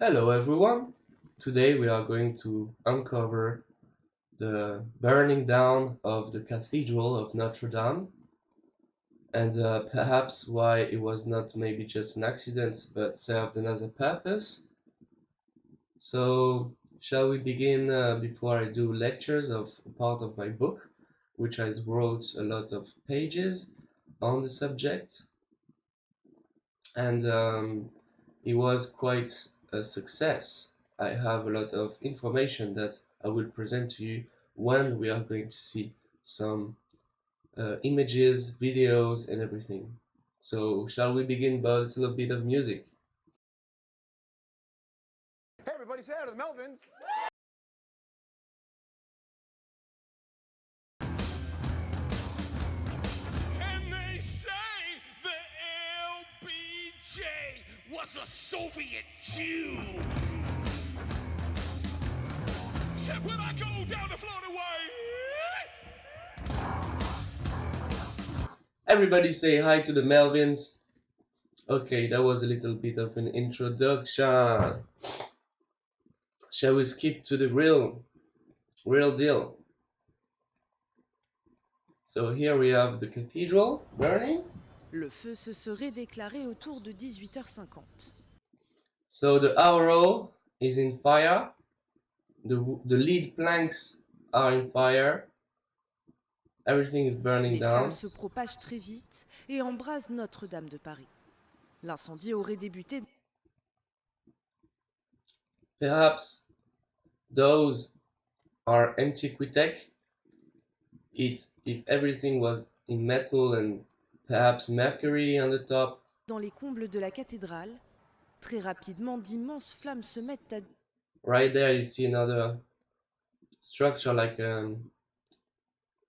Hello everyone! Today we are going to uncover the burning down of the cathedral of Notre Dame and perhaps why it was not maybe just an accident but served another purpose. So shall we begin before I do lectures of part of my book, which I wrote a lot of pages on the subject, and it was quite a success. I have a lot of information that I will present to you when we are going to see some images, videos, and everything. So, shall we begin by a little bit of music? Hey, everybody, say hi to the Melvins. And they say the LBJ was a Soviet Jew. Except when I go down the Florida way. Everybody say hi to the Melvins. Okay, that was a little bit of an introduction. Shall we skip to the real deal? So here we have the cathedral burning. Le feu se serait déclaré autour de 18h50. So the arrow is in fire. The lead planks are in fire. Everything is burning Les down. flammes se propagent très vite et embrasent Notre-Dame de Paris. L'incendie aurait débuté. Perhaps those are AntiquiTech. If everything was in metal and perhaps mercury on the top. Dans les combles de la cathédrale, très rapidement, d'immenses flammes se mettent à... Right there you see another structure like in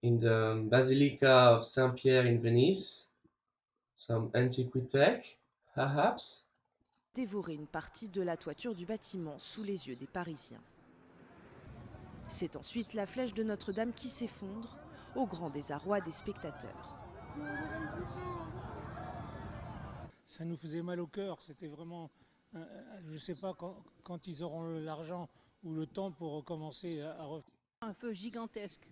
the Basilica of Saint-Pierre in Venice. Some AntiquiTech, perhaps. dévorer une partie de la toiture du bâtiment sous les yeux des Parisiens. C'est ensuite la flèche de Notre-Dame qui s'effondre, au grand désarroi des spectateurs. Ça nous faisait mal au cœur, c'était vraiment, je ne sais pas quand ils auront l'argent ou le temps pour recommencer à refaire. Un feu gigantesque.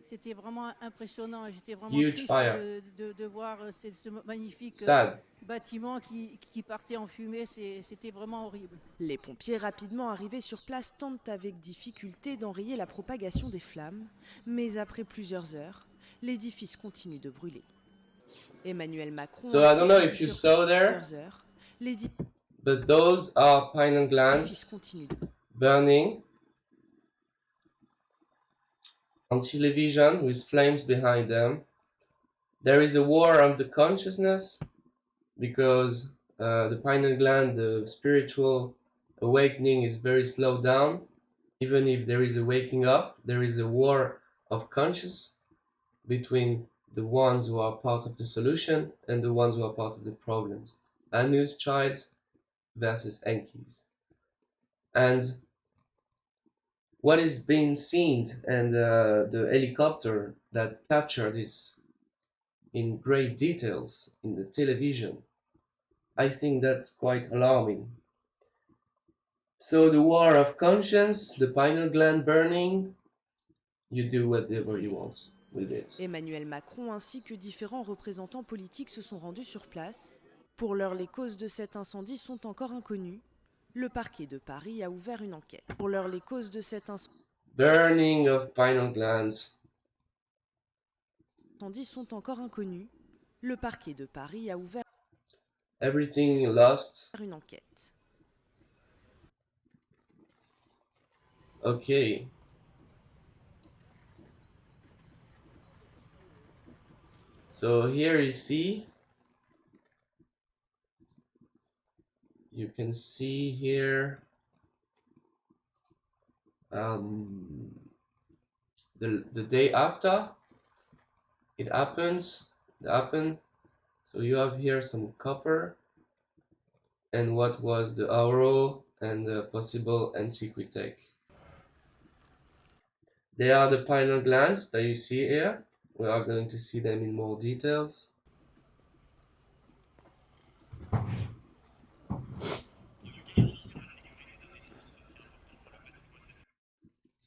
C'était vraiment impressionnant. J'étais vraiment Huge triste fire. de voir ce magnifique Sad. bâtiment qui partait en fumée. C'était vraiment horrible. Les pompiers rapidement arrivés sur place tentent avec difficulté d'enrayer la propagation des flammes, mais après plusieurs heures, l'édifice continue de brûler. Emmanuel Macron So I don't know if you saw there, but those are pineal glands continue. burning on television with flames behind them. There is a war of the consciousness because the pineal gland, the spiritual awakening is very slowed down. Even if there is a waking up, there is a war of conscious between the ones who are part of the solution and the ones who are part of the problems. Anus childs versus Enkis. And what is being seen and the helicopter that captured this in great details in the television, I think that's quite alarming. So the war of conscience, the pineal gland burning, you do whatever you want with it. Emmanuel Macron ainsi que différents représentants politiques se sont rendus sur place. Pour l'heure, les causes de cet incendie sont encore inconnues. Le parquet de Paris a ouvert une enquête. Pour l'heure, les causes de cet Burning of pineal glands. Incendie sont encore inconnues. Le parquet de Paris a ouvert Everything lost. une enquête. Okay. So here you can see here the day after it happened. So you have here some copper and what was the arrow and the possible AntiquiTech. They are the pineal glands that you see here. We are going to see them in more details.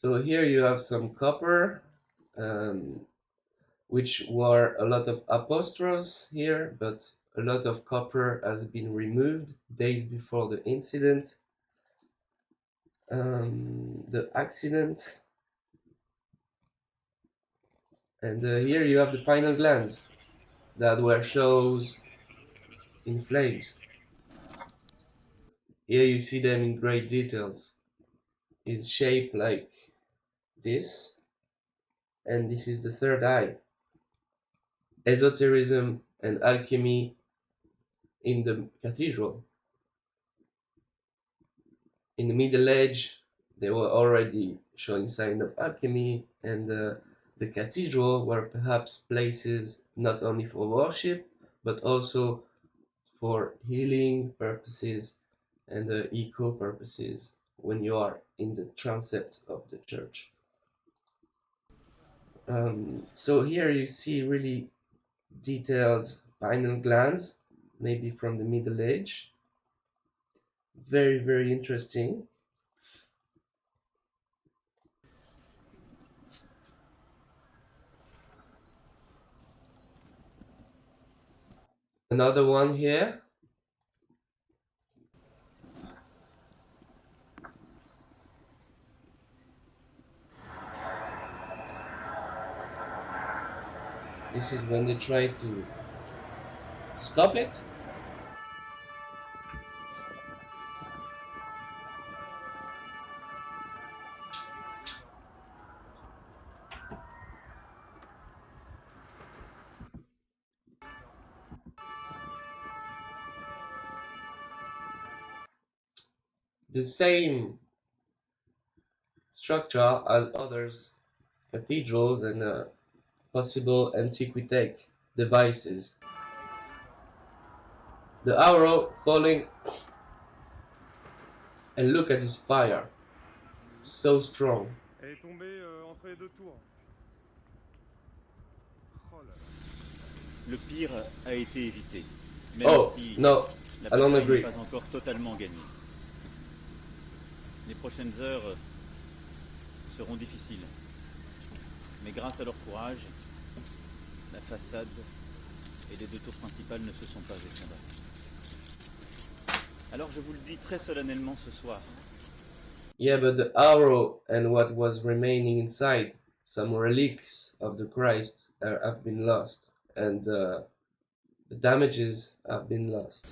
So here you have some copper, which were a lot of apostrophes here, but a lot of copper has been removed days before the incident. The accident. And here you have the pineal glands that were shows in flames. Here you see them in great details. It's shaped like this, and this is the third eye. Esotericism and alchemy in the cathedral. In the Middle Age, they were already showing signs of alchemy, and the cathedral were perhaps places not only for worship, but also for healing purposes and eco purposes when you are in the transept of the church. So here you see really detailed pineal glands, maybe from the Middle Age. Very, very interesting. Another one here. This is when they try to stop it. The same structure as others cathedrals and possible AntiquiTech devices. The arrow falling, and look at this fire, so strong. Elle est tombée entre les deux tours. Oh là là. Le pire a été évité, même Oh si no, la I don't bataille n'est agree. pas encore totalement gagnée. Les prochaines heures seront difficiles, mais grâce à leur courage, la façade et les deux tours principales ne se sont pas effondrées. Alors je vous le dis très solennellement ce soir. Yeah, but the arrow and what was remaining inside, some relics of the Christ have been lost, and the damages have been lost.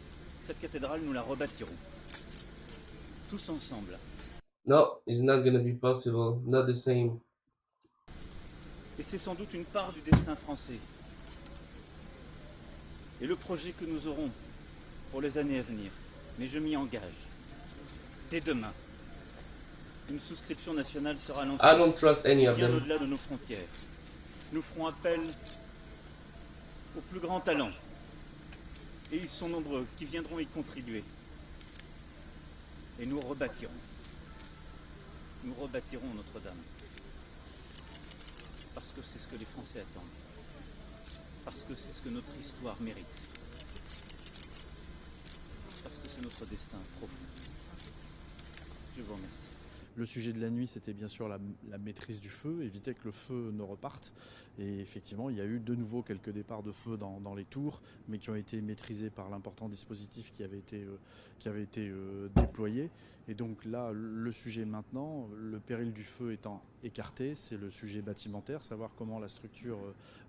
Cette cathédrale, nous la rebâtirons. Tous ensemble. No, it's not gonna be possible, not the same. Et c'est sans doute une part du destin français. Et le projet que nous aurons pour les années à venir. Mais je m'y engage. Dès demain, une souscription nationale sera lancée. I don't trust any of Bien them. au-delà de nos frontières. Nous ferons appel aux plus grands talents. Et ils sont nombreux qui viendront y contribuer. Et nous rebâtirons. Nous rebâtirons Notre Dame. Parce que c'est ce que les Français attendent. Parce que c'est ce que notre histoire mérite. Parce que c'est notre destin profond. Je vous remercie. Le sujet de la nuit, c'était bien sûr la maîtrise du feu, éviter que le feu ne reparte. Et effectivement, il y a eu de nouveau quelques départs de feu dans les tours, mais qui ont été maîtrisés par l'important dispositif qui avait été déployé. Et donc là, le sujet maintenant, le péril du feu étant écarté, c'est le sujet bâtimentaire, savoir comment la structure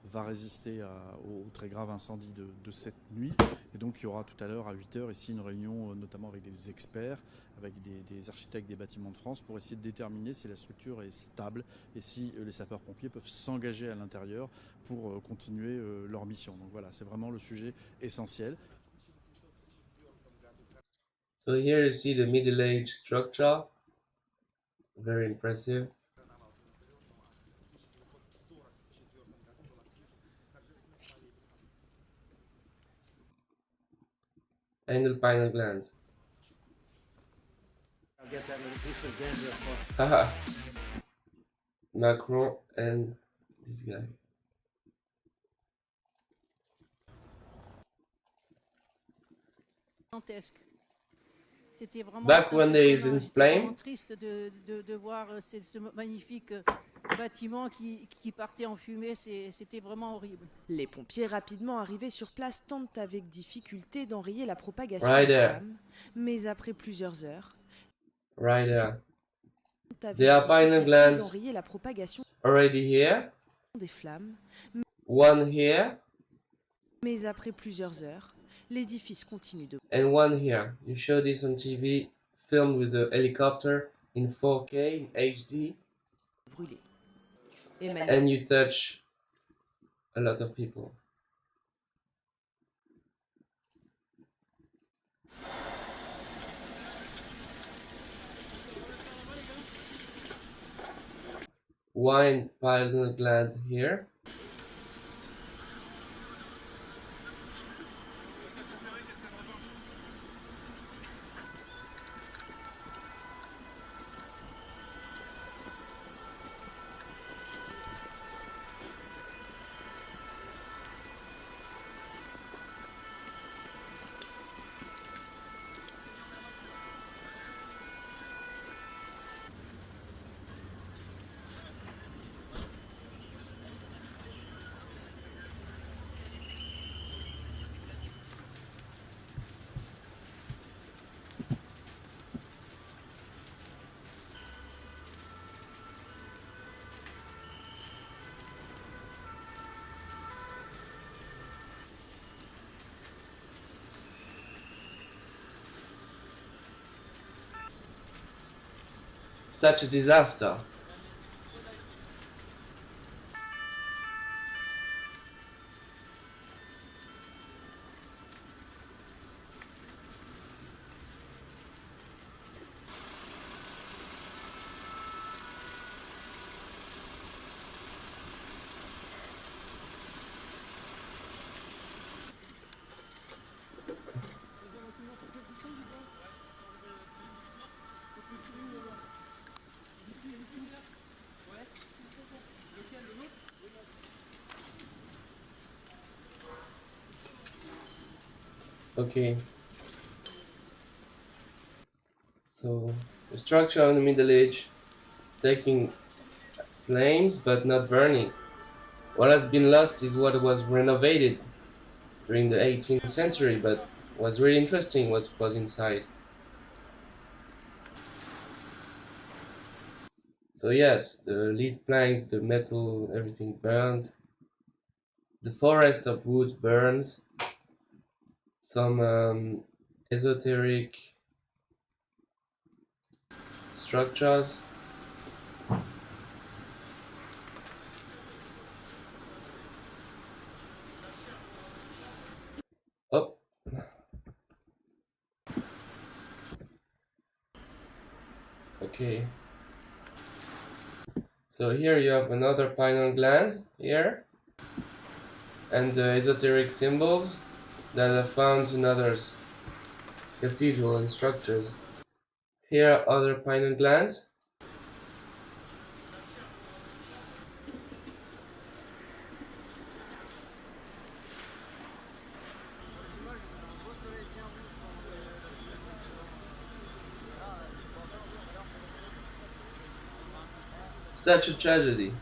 va résister au très grave incendie de cette nuit. Et donc il y aura tout à l'heure à 8h ici une réunion notamment avec des experts, avec des architectes des bâtiments de France pour essayer de déterminer si la structure est stable et si les sapeurs-pompiers peuvent s'engager à l'intérieur pour continuer leur mission. Donc voilà, c'est vraiment le sujet essentiel. So here you see the Middle Age structure, very impressive. And the pineal glands. I'll get that little piece of dandruff. Haha. Macron and this guy. Gigantesque. C'était vraiment Back when there is impressionnant. in J'étais vraiment flame, triste de voir ce magnifique bâtiment qui partait en fumée. C'était vraiment horrible. Les pompiers rapidement arrivés sur place tentent avec difficulté d'enrayer la propagation right des there, flammes, mais après plusieurs heures, right there. tentent avec There are pineal difficulté glands d'enrayer la propagation already here, des flammes, one here, mais après plusieurs heures, l'édifice continue de and one here. You show this on TV, filmed with a helicopter in 4K, in HD, brûler. Emmanuel and you touch a lot of people. One pineal gland here. Such a disaster. Okay. So the structure of the Middle Age taking flames but not burning. What has been lost is what was renovated during the 18th century, but was really interesting what was inside. So yes, the lead planks, the metal, everything burns. The forest of wood burns. Some esoteric structures. Oh. Okay. So here you have another pineal gland here, and the esoteric symbols that are found in others, cathedral and structures. Here are other pineal glands. Such a tragedy.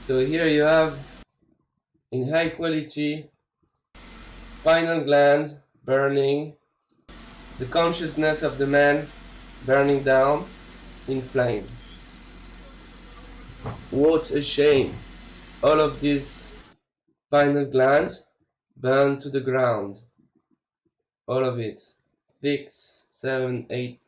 So here you have, in high quality, pineal gland burning, the consciousness of the man burning down in flames. What a shame! All of these pineal glands burned to the ground. All of it. 6, 7, 8.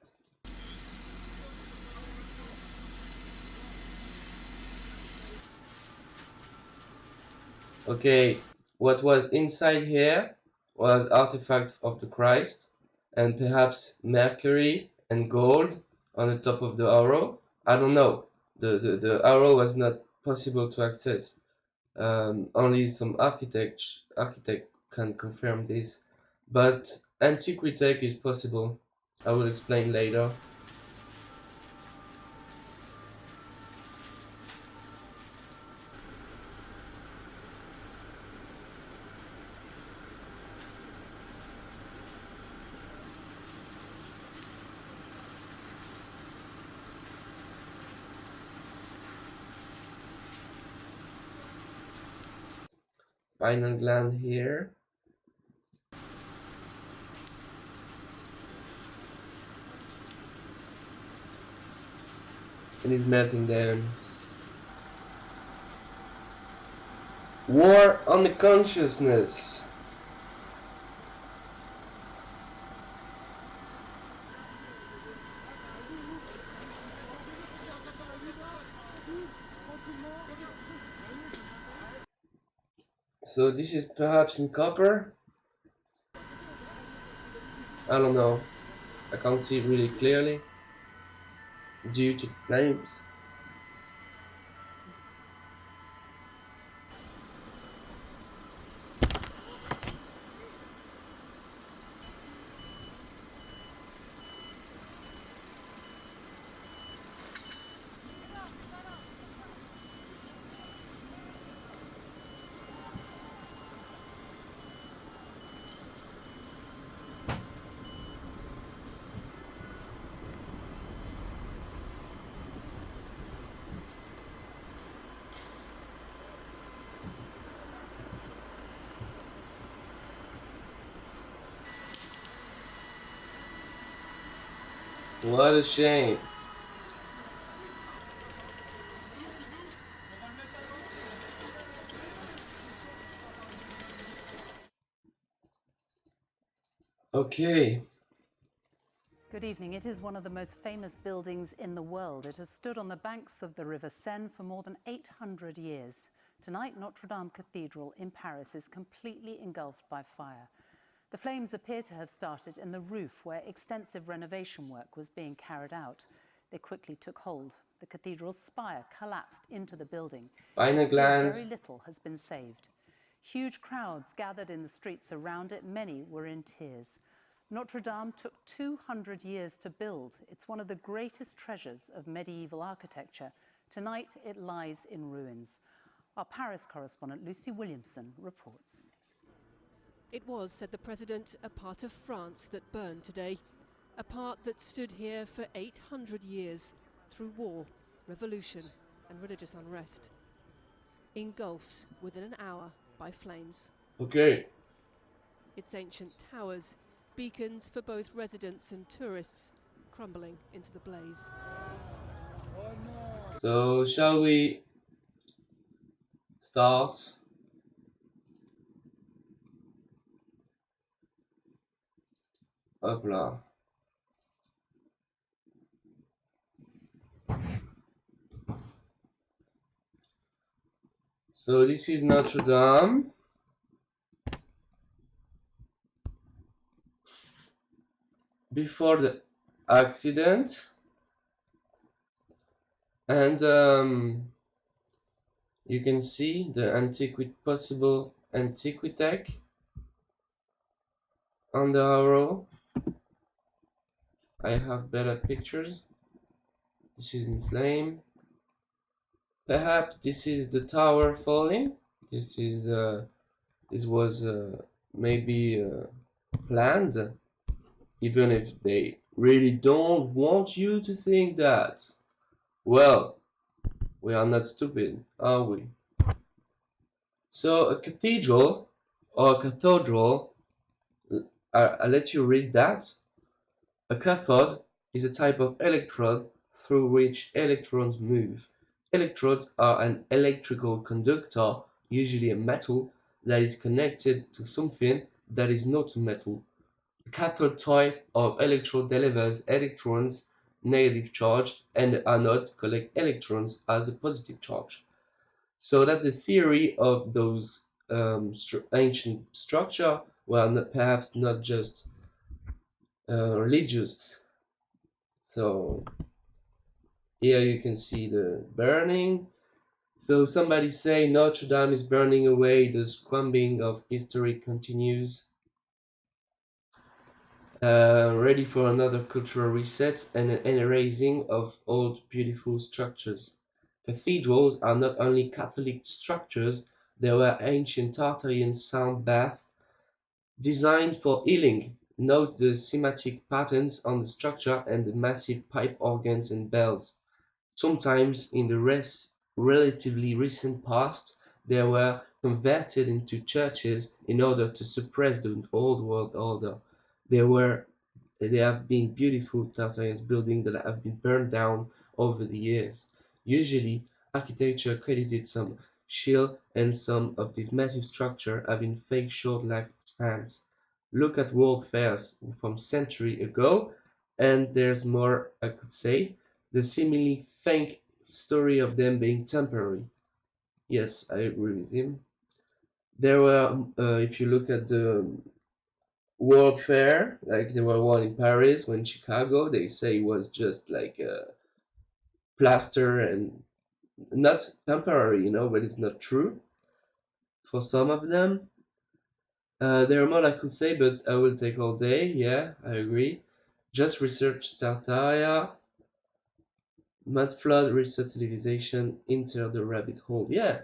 Okay, what was inside here was artifact of the Christ, and perhaps mercury and gold on the top of the arrow. I don't know. The arrow was not possible to access. Only some architect can confirm this. But AntiquiTech is possible I will explain later. Pineal gland here. And it's melting down. War on the consciousness. So this is perhaps in copper? I don't know. I can't see it really clearly due to the flames. What a shame. Okay. Good evening. It is one of the most famous buildings in the world. It has stood on the banks of the River Seine for more than 800 years. Tonight, Notre Dame Cathedral in Paris is completely engulfed by fire. The flames appear to have started in the roof where extensive renovation work was being carried out. They quickly took hold. The cathedral's spire collapsed into the building. Pineal glands. Very little has been saved. Huge crowds gathered in the streets around it. Many were in tears. Notre Dame took 200 years to build. It's one of the greatest treasures of medieval architecture. Tonight, it lies in ruins. Our Paris correspondent, Lucy Williamson, reports. It was, said the president, a part of France that burned today. A part that stood here for 800 years through war, revolution and religious unrest. Engulfed within an hour by flames. Okay. Its ancient towers, beacons for both residents and tourists, crumbling into the blaze. So shall we start? Hop là. So this is Notre Dame. Before the accident. And you can see the possible AntiquiTech on the arrow. I have better pictures. This is in flame. Perhaps this is the tower falling. This was maybe planned, even if they really don't want you to think that. Well, we are not stupid, are we? So a cathedral or cathedral, I'll let you read that. A cathode is a type of electrode through which electrons move. Electrodes are an electrical conductor, usually a metal, that is connected to something that is not a metal. The cathode type of electrode delivers electrons, negative charge, and the anode collects electrons as the positive charge. So that the theory of those ancient structure were perhaps not just religious. So here you can see the burning. So somebody say Notre Dame is burning away, the squambing of history continues. ready for another cultural reset and an erasing of old beautiful structures. Cathedrals are not only Catholic structures, they were ancient Tartarian sound baths designed for healing. Note the thematic patterns on the structure and the massive pipe organs and bells. Sometimes in the relatively recent past, they were converted into churches in order to suppress the old world order. There have been beautiful Tartarian buildings that have been burned down over the years. Usually, architecture credited some shield, and some of these massive structures have been fake short lifespans. Look at world fairs from century ago, and there's more I could say. The seemingly fake story of them being temporary. Yes, I agree with him. There were, if you look at the World Fair, like there were one in Paris, one in Chicago, they say it was just like a plaster and not temporary, but it's not true for some of them. There are more I could say, but I will take all day. Yeah, I agree. Just research Tartaria, mud flood, research civilization, enter the rabbit hole. Yeah,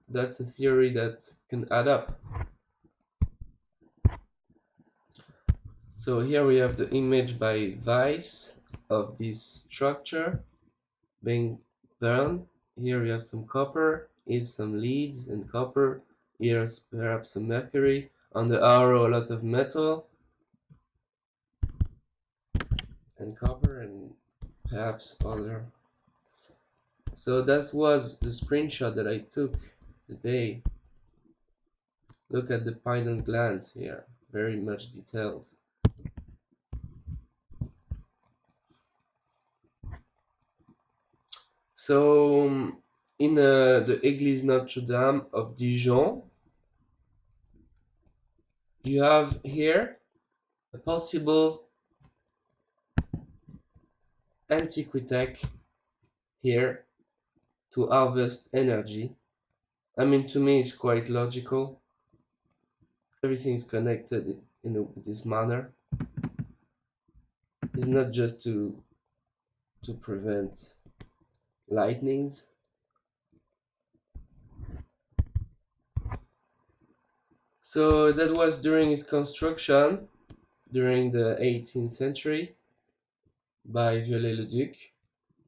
that's a theory that can add up. So here we have the image by Weiss of this structure being burned. Here we have some copper, here some leads and copper, here's perhaps some mercury. On the arrow a lot of metal and copper and perhaps other. So that was the screenshot that I took today. Look at the pineal glands here, very much detailed. So in the Église Notre Dame of Dijon, you have here a possible AntiquiTech here to harvest energy. I mean, to me, it's quite logical. Everything is connected in this manner. It's not just to prevent lightnings. So that was during its construction during the 18th century by Viollet-le-Duc.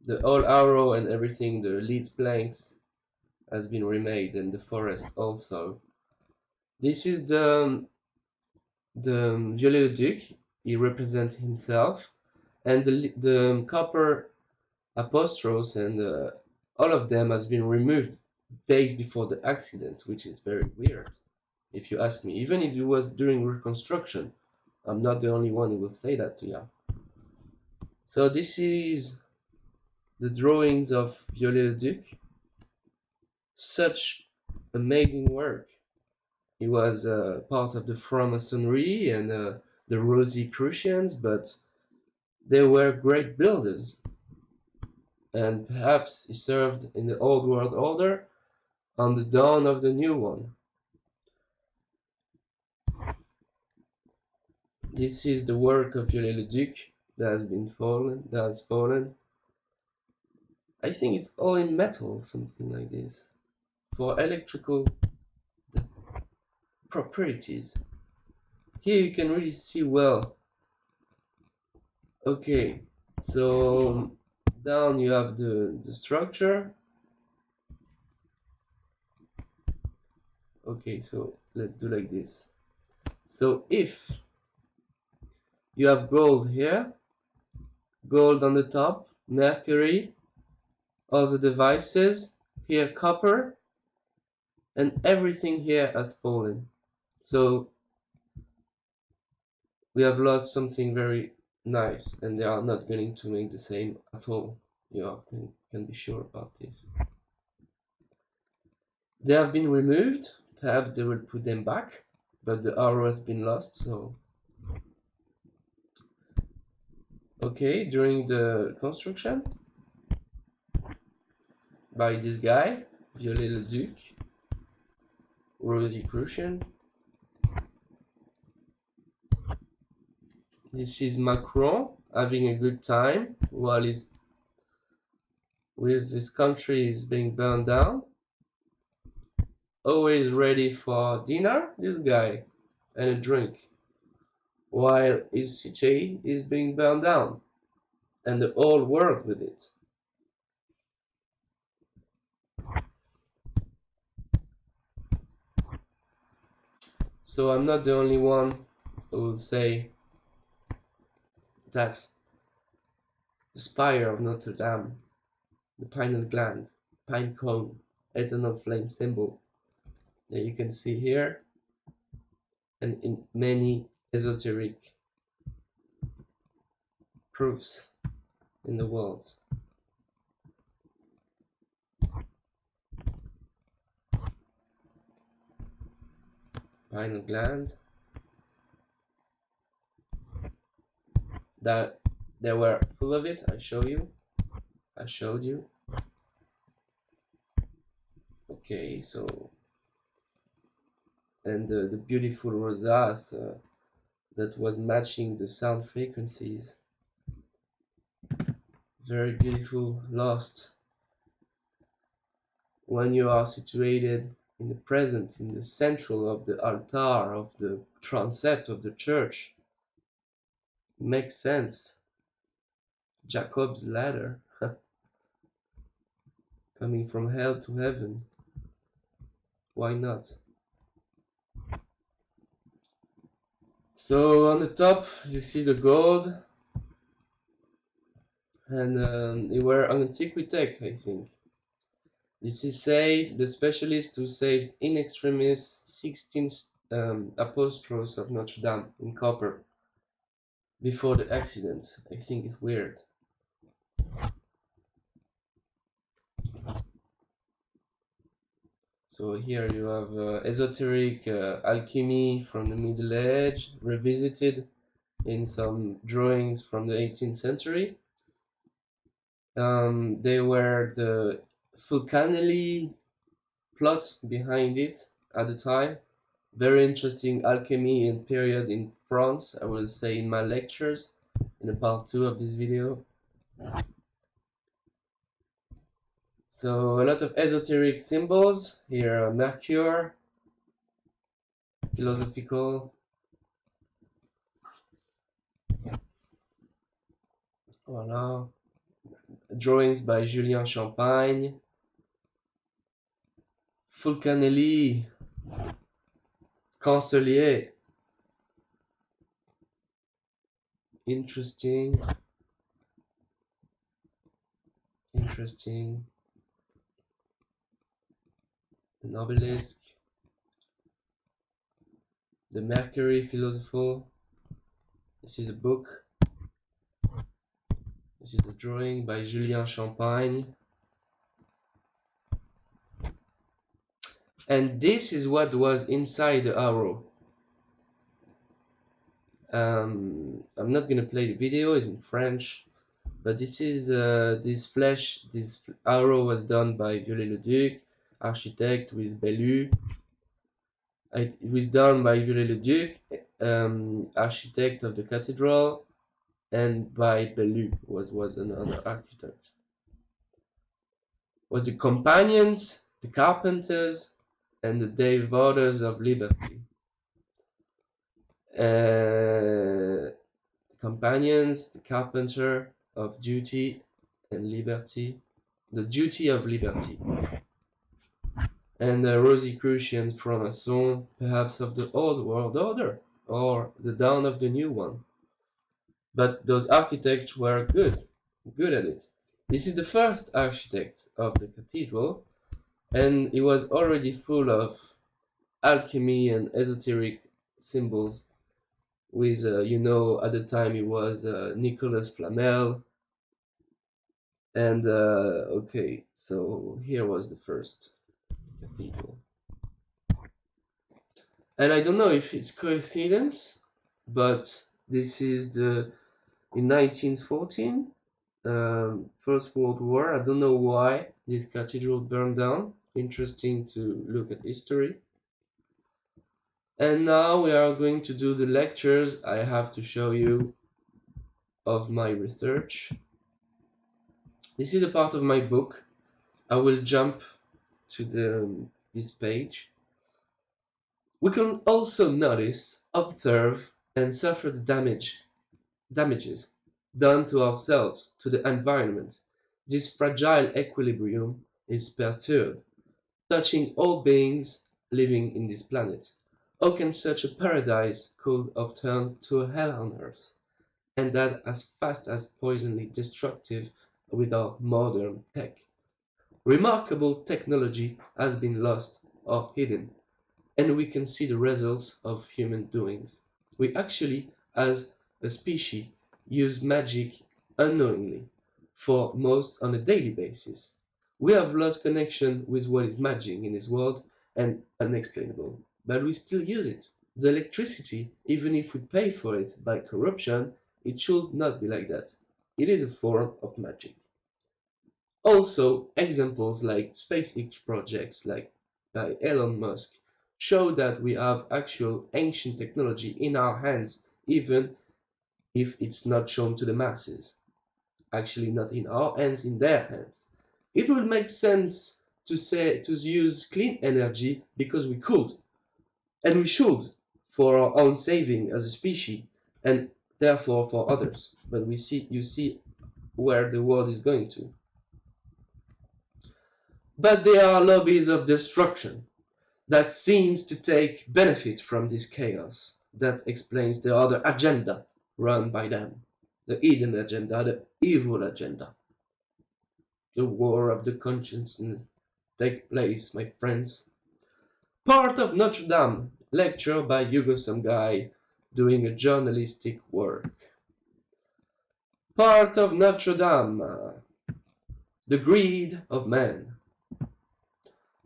The whole arrow and everything, the lead planks, has been remade, and the forest also. This is the Viollet-le-Duc. He represents himself, and the copper apostrophes and all of them has been removed days before the accident, which is very weird, if you ask me. Even if it was during reconstruction, I'm not the only one who will say that to you. So this is the drawings of Viollet-le-Duc. Such amazing work. He was part of the Framasonry and the Rosicrucians, but they were great builders. And perhaps he served in the old world order on the dawn of the new one. This is the work of Viollet-le-Duc that has fallen. I think it's all in metal, something like this, for electrical properties. Here you can really see well. Okay, so down you have the structure. Okay, so let's do like this. So if you have gold here, gold on the top, mercury, all the devices, here copper, and everything here has fallen. So we have lost something very nice, and they are not going to make the same at all. You can be sure about this. They have been removed. Perhaps they will put them back, but the arrow has been lost, so okay. During the construction by this guy, Viollet-le-Duc, Rosicrucian, This is Macron having a good time while his country is being burned down. Always ready for dinner, this guy, and a drink, while his city is being burned down, and the whole world with it. So I'm not the only one who will say that's the spire of Notre Dame, the pineal gland, pine cone, eternal flame symbol that you can see here and in many esoteric proofs in the world. Pineal gland, that they were full of it. I showed you. Okay, so, and the beautiful rosace that was matching the sound frequencies, very beautiful, lost when you are situated in the present, in the central of the altar of the transept of the church. Makes sense. Jacob's ladder coming from hell to heaven. Why not? So on the top you see the gold, and they were AntiquiTech, I think. This is the specialist who saved in extremis 16 apostles of Notre Dame in copper before the accident. I think it's weird. So here you have esoteric alchemy from the Middle Age, revisited in some drawings from the 18th century. They were the Fulcanelli plots behind it at the time. Very interesting alchemy and period in France, I will say in my lectures, in the part 2 of this video. So a lot of esoteric symbols here, Mercure, philosophical. Voilà. Drawings by Julien Champagne. Fulcanelli, Cancelier. Interesting. An obelisk. The Mercury Philosopher. This is a book. This is a drawing by Julien Champagne. And this is what was inside the arrow. I'm not gonna play the video, it's in French. But this is this arrow was done by Viollet-le-Duc, architect with Bellu. It was done by Viollet-le-Duc, architect of the cathedral, and by Bellu was another architect. Was the companions, the carpenters, and the devotees of liberty. Companions, the carpenter of duty and liberty, the duty of liberty, and the Rosicrucian franc-maçon, perhaps of the old world order, or the dawn of the new one. But those architects were good at it. This is the first architect of the cathedral, and he was already full of alchemy and esoteric symbols with, you know, at the time he was Nicolas Flamel. And okay, so here was the first cathedral. And I don't know if it's coincidence, but this is in 1914, First World War. I don't know why this cathedral burned down. Interesting to look at history. And now we are going to do the lectures. I have to show you of my research. This is a part of my book. I will jump to this page. We can also notice, observe, and suffer the damages done to ourselves, to the environment. This fragile equilibrium is perturbed, touching all beings living in this planet. How can such a paradise could have turned to a hell on earth, and that as fast as poisonally destructive with our modern tech? Remarkable technology has been lost or hidden, and we can see the results of human doings. We actually, as a species, use magic unknowingly, for most on a daily basis. We have lost connection with what is magic in this world and unexplainable, but we still use it. The electricity, even if we pay for it by corruption, it should not be like that. It is a form of magic. Also, examples like SpaceX projects like by Elon Musk show that we have actual ancient technology in our hands, even if it's not shown to the masses. Actually, not in our hands, in their hands. It would make sense to use clean energy because we could, and we should, for our own saving as a species, and therefore for others. But you see where the world is going to. But there are lobbies of destruction that seems to take benefit from this chaos. That explains the other agenda run by them. The hidden agenda, the evil agenda. The war of the conscience take place, my friends. Part of Notre Dame, lecture by Hugo Someguy, doing a journalistic work. Part of Notre Dame, the greed of man.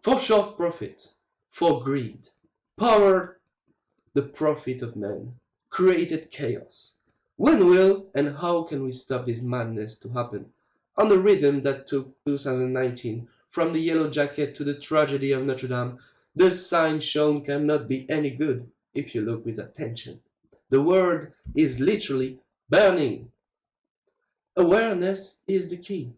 For short profit, for greed, power, the profit of man, created chaos. When will and how can we stop this madness to happen? On the rhythm that took 2019, from the Yellow Jacket to the tragedy of Notre Dame, the sign shown cannot be any good if you look with attention. The world is literally burning. Awareness is the key.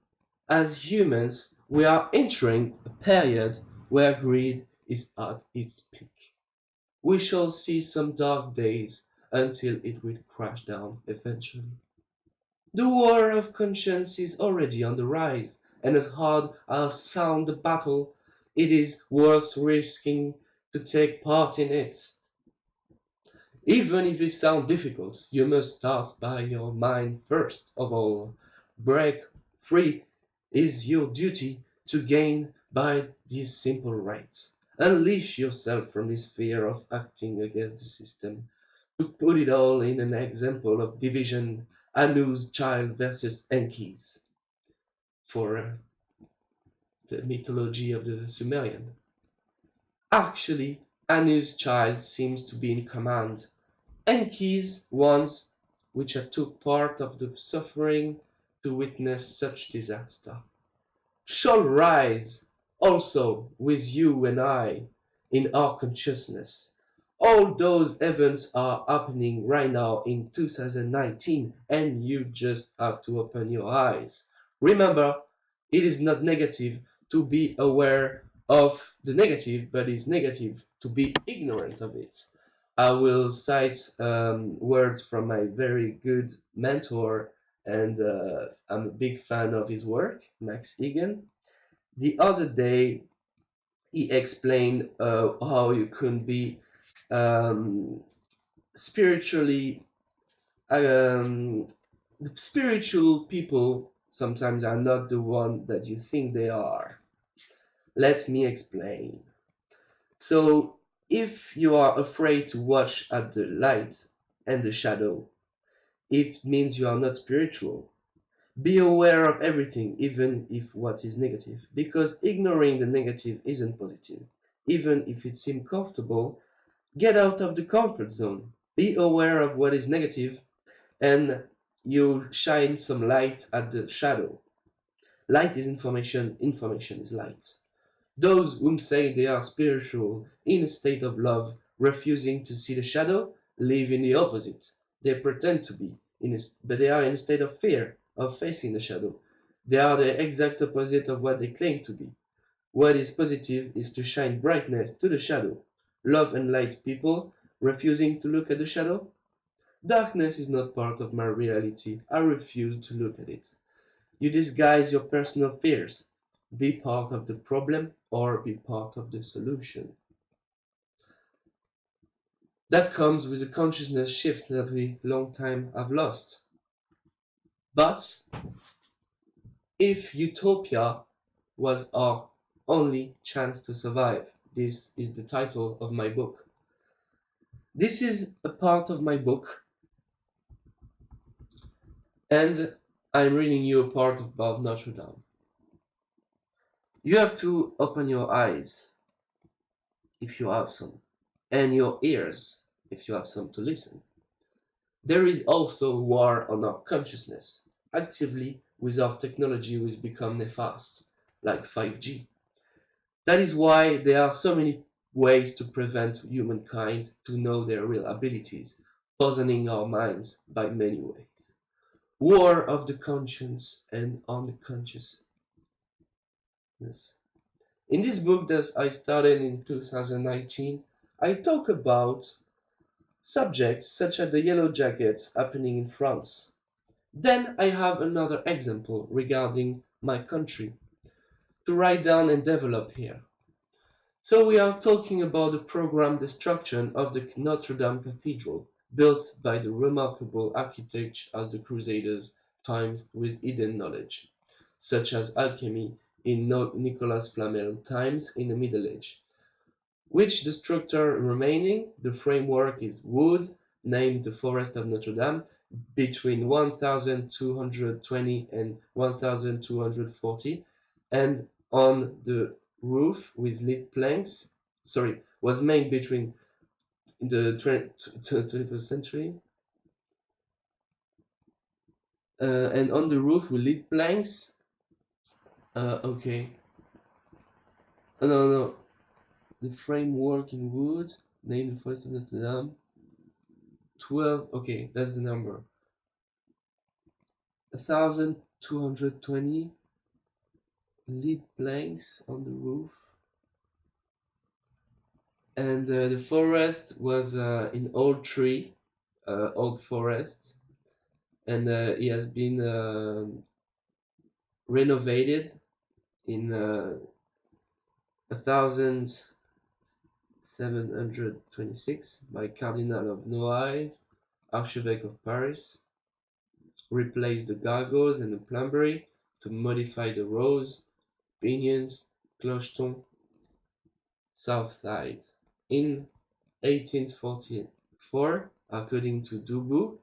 As humans, we are entering a period where greed is at its peak. We shall see some dark days until it will crash down eventually. The war of conscience is already on the rise, and as hard as sound the battle, it is worth risking to take part in it. Even if it sounds difficult, you must start by your mind first of all. Break free is your duty to gain by this simple right. Unleash yourself from this fear of acting against the system. To put it all in an example of division, Anu's child versus Enki's, for the mythology of the Sumerian. Actually, Anu's child seems to be in command. Enki's ones which took part of the suffering to witness such disaster, shall rise also with you and I in our consciousness. All those events are happening right now in 2019, and you just have to open your eyes. Remember, it is not negative to be aware of the negative, but it's negative to be ignorant of it. I will cite words from my very good mentor, and I'm a big fan of his work, Max Egan. The other day, he explained how you can be spiritually. The spiritual people sometimes are not the one that you think they are. Let me explain. So, if you are afraid to watch at the light and the shadow, it means you are not spiritual. Be aware of everything, even if what is negative, because ignoring the negative isn't positive. Even if it seems comfortable, get out of the comfort zone. Be aware of what is negative, and you'll shine some light at the shadow. Light is information, information is light. Those whom say they are spiritual in a state of love, refusing to see the shadow, live in the opposite. They pretend to be, but they are in a state of fear of facing the shadow. They are the exact opposite of what they claim to be. What is positive is to shine brightness to the shadow. Love and light people refusing to look at the shadow. Darkness is not part of my reality. I refuse to look at it. You disguise your personal fears. Be part of the problem or be part of the solution. That comes with a consciousness shift that we long time have lost. But if utopia was our only chance to survive, this is the title of my book. This is a part of my book, and I'm reading you a part about Notre Dame. You have to open your eyes, if you have some, and your ears, if you have some to listen. There is also a war on our consciousness. Actively, with our technology, we become nefast, like 5G. That is why there are so many ways to prevent humankind to know their real abilities, poisoning our minds by many ways. War of the conscience and on the consciousness. In this book that I started in 2019, I talk about subjects such as the yellow jackets happening in France. Then I have another example regarding my country to write down and develop here. So we are talking about the programmed destruction of the Notre Dame Cathedral, built by the remarkable architect of the Crusaders' times with hidden knowledge, such as alchemy in Nicolas Flamel times in the Middle Age. Which the structure remaining, the framework is wood, named the Forest of Notre Dame, between 1220 and 1240, and on the roof with lead planks, was made between the 21st century, and on the roof with lead planks, okay, no, the framework in wood, named the Forest of Notre Dame, 12, okay, that's the number, 1220 lead planks on the roof, and the forest was in old tree, old forest, and it has been renovated in 1726 by Cardinal of Noailles, Archevêque of Paris, replaced the gargoyles and the plumbery to modify the rows, pinions, clocheton, south side. In 1844, according to Dubout,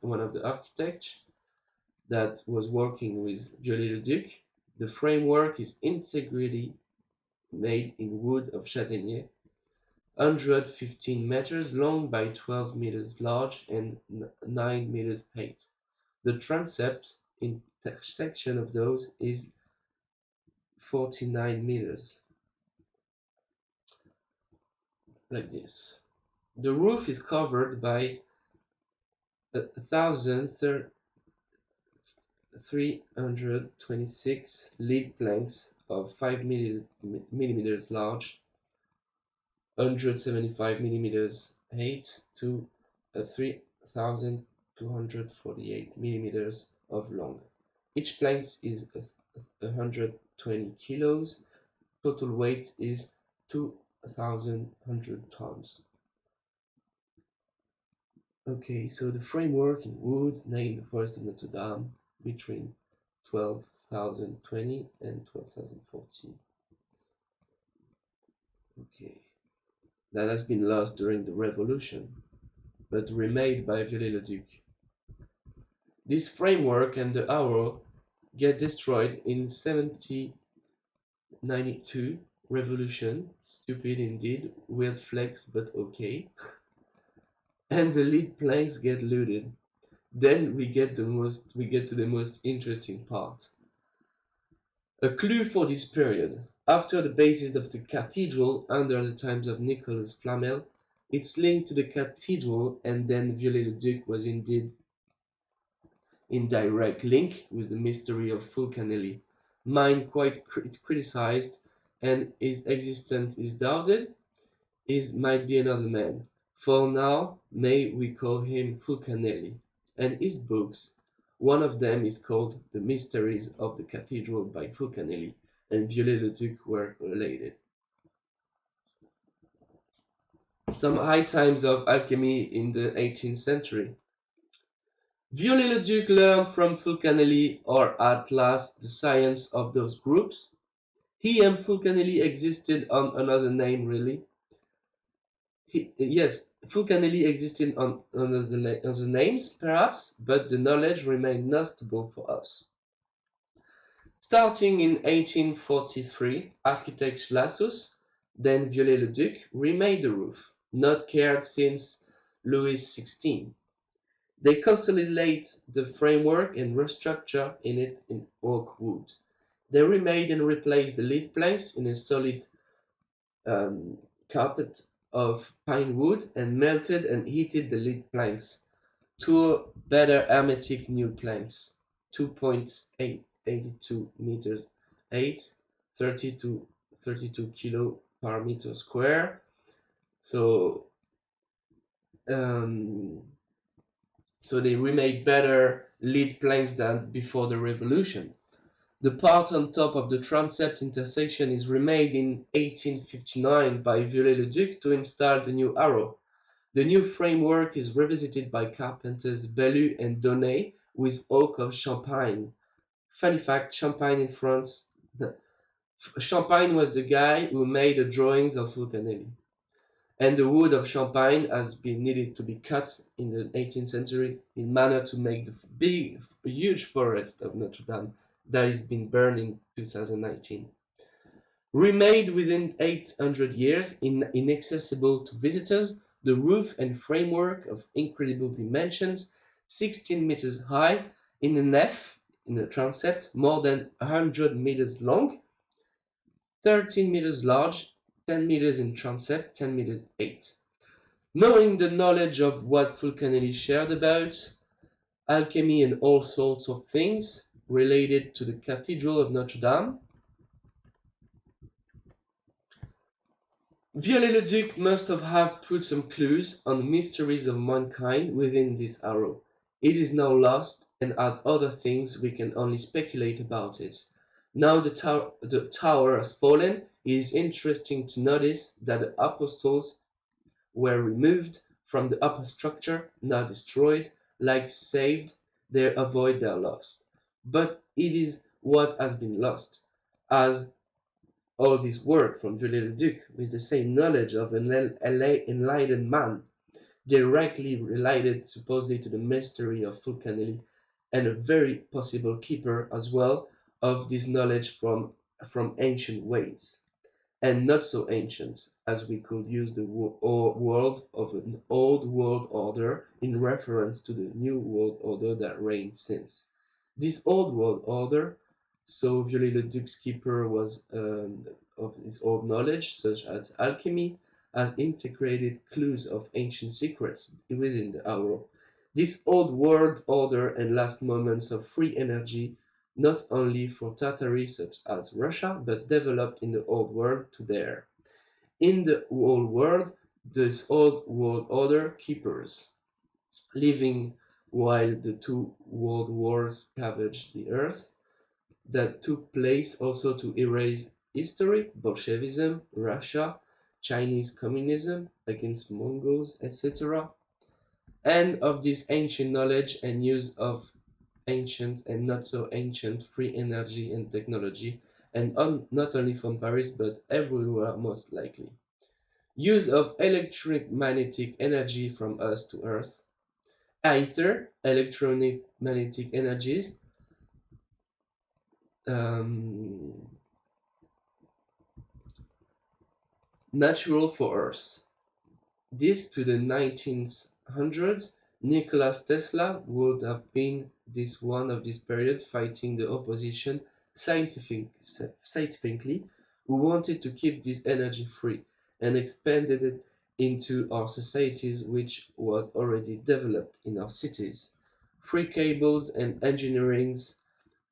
one of the architects that was working with Viollet-le-Duc, the framework is integrally made in wood of châtaignier, 115 meters long by 12 meters large and 9 meters height. The transept intersection of those is 49 meters. Like this. The roof is covered by 1,326 lead planks of 5 millimeters large, 175 millimeters height to 3,248 millimeters of long. Each plank is 120 kilos. Total weight is 2,100 tons. Okay, so the framework in wood, named the Forest of Notre Dame, between 12,020 and 12,040. Okay, that has been lost during the Revolution, but remade by Viollet-le-Duc. This framework and the arrow get destroyed in 1792 Revolution. Stupid indeed, weird flex, but okay. And the lead planks get looted. Then we get to the most interesting part. A clue for this period. After the basis of the cathedral under the times of Nicolas Flamel, it's linked to the cathedral, and then Viollet-le-Duc was indeed in direct link with the mystery of Fulcanelli. Mind quite criticized, and his existence is doubted, might be another man. For now, may we call him Fulcanelli, and his books. One of them is called The Mysteries of the Cathedral by Fulcanelli, and Viollet-le-Duc were related. Some high times of alchemy in the 18th century. Viollet-le-Duc learned from Fulcanelli, or at last the science of those groups. He and Fulcanelli existed on another name, really. Yes, Fulcanelli existed on other names, perhaps, but the knowledge remained notable for us. Starting in 1843, architect Lassus, then Viollet-le-Duc, remade the roof, not cared since Louis XVI. They consolidate the framework and restructure in it in oak wood. They remade and replaced the lead planks in a solid carpet of pine wood and melted and heated the lead planks. Two better hermetic new planks, 2.82 meters 8, 30 to 32 kilo per meter square. So they remade better lead planks than before the revolution. The part on top of the transept intersection is remade in 1859 by Viollet-le-Duc to install the new arrow. The new framework is revisited by carpenters Bellu and Donnet with oak of Champagne. Funny fact, Champagne in France. Champagne was the guy who made the drawings of Fulcanelli. And the wood of Champagne has been needed to be cut in the 18th century in manner to make the huge forest of Notre Dame that has been burned in 2019. Remade within 800 years, inaccessible to visitors, the roof and framework of incredible dimensions, 16 meters high, in a nef, in a transept, more than 100 meters long, 13 meters large, 10 meters in transept, 10 meters 8. Knowing the knowledge of what Fulcanelli shared about alchemy and all sorts of things related to the Cathedral of Notre Dame, Viollet-le-Duc must have put some clues on the mysteries of mankind within this arrow. It is now lost, and at other things we can only speculate about it. Now the tower has fallen, it is interesting to notice that the apostles were removed from the upper structure, now destroyed, like saved, they avoid their loss. But it is what has been lost, as all this work from Viollet-le-Duc with the same knowledge of an enlightened man, directly related supposedly to the mystery of Fulcanelli, and a very possible keeper as well of this knowledge from ancient ways, and not so ancient, as we could use the word of an old world order in reference to the new world order that reigned since. This old world order, so Viollet-le-Duc's keeper was of his old knowledge, such as alchemy, has integrated clues of ancient secrets within the arrow. This old world order and last moments of free energy, not only for Tartary such as Russia, but developed in the old world to there. In the old world, this old world order keepers, living while the two world wars ravaged the earth, that took place also to erase history, Bolshevism, Russia, Chinese communism against Mongols, etc., and of this ancient knowledge and use of ancient and not so ancient free energy and technology, and not only from Paris but everywhere most likely. Use of electromagnetic energy from us to Earth, ether, electromagnetic energies, natural for Earth. This to the 1900s, Nikola Tesla would have been this one of this period fighting the opposition scientifically, who wanted to keep this energy free and expanded it into our societies, which was already developed in our cities. free cables and engineerings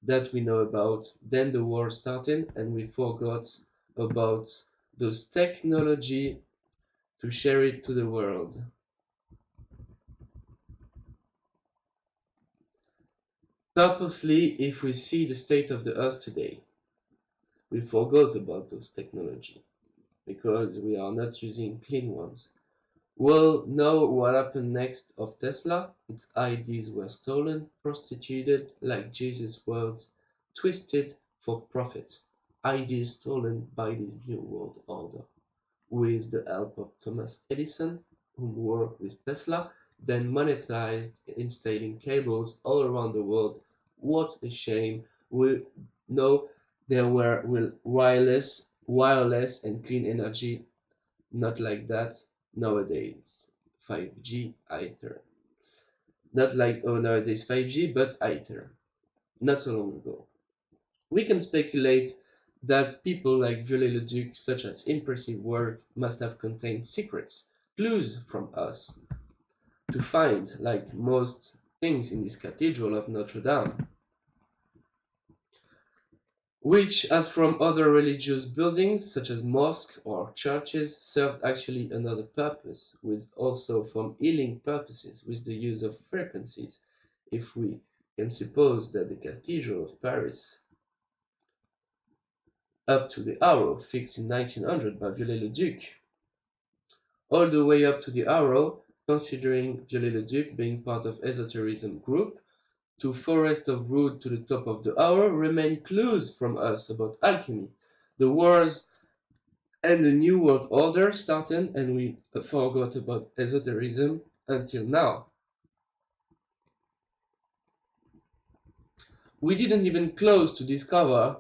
that we know about. Then the war started and we forgot about those technology to share it to the world. Purposely, if we see the state of the earth today, we forgot about those technology because we are not using clean ones. We'll know what happened next of Tesla. Its ideas were stolen, prostituted, like Jesus' words, twisted for profit. Ideas stolen by this new world order. With the help of Thomas Edison, who worked with Tesla, then monetized installing cables all around the world. What a shame. We know there were wireless and clean energy, not like that nowadays. 5G either. Not like nowadays 5G, but either. Not so long ago. We can speculate that people like Viollet-le-Duc, such as impressive work, must have contained secrets, clues from us to find, like most things in this cathedral of Notre Dame, which, as from other religious buildings such as mosques or churches, served actually another purpose, with also from healing purposes, with the use of frequencies, if we can suppose that the Cathedral of Paris, up to the arrow fixed in 1900 by Viollet-le-Duc, all the way up to the arrow, considering Viollet-le-Duc being part of esotericism group, to Forest of Wood to the top of the arrow, remain clues from us about alchemy. The wars and the New World Order started, and we forgot about esotericism until now. We didn't even close to discover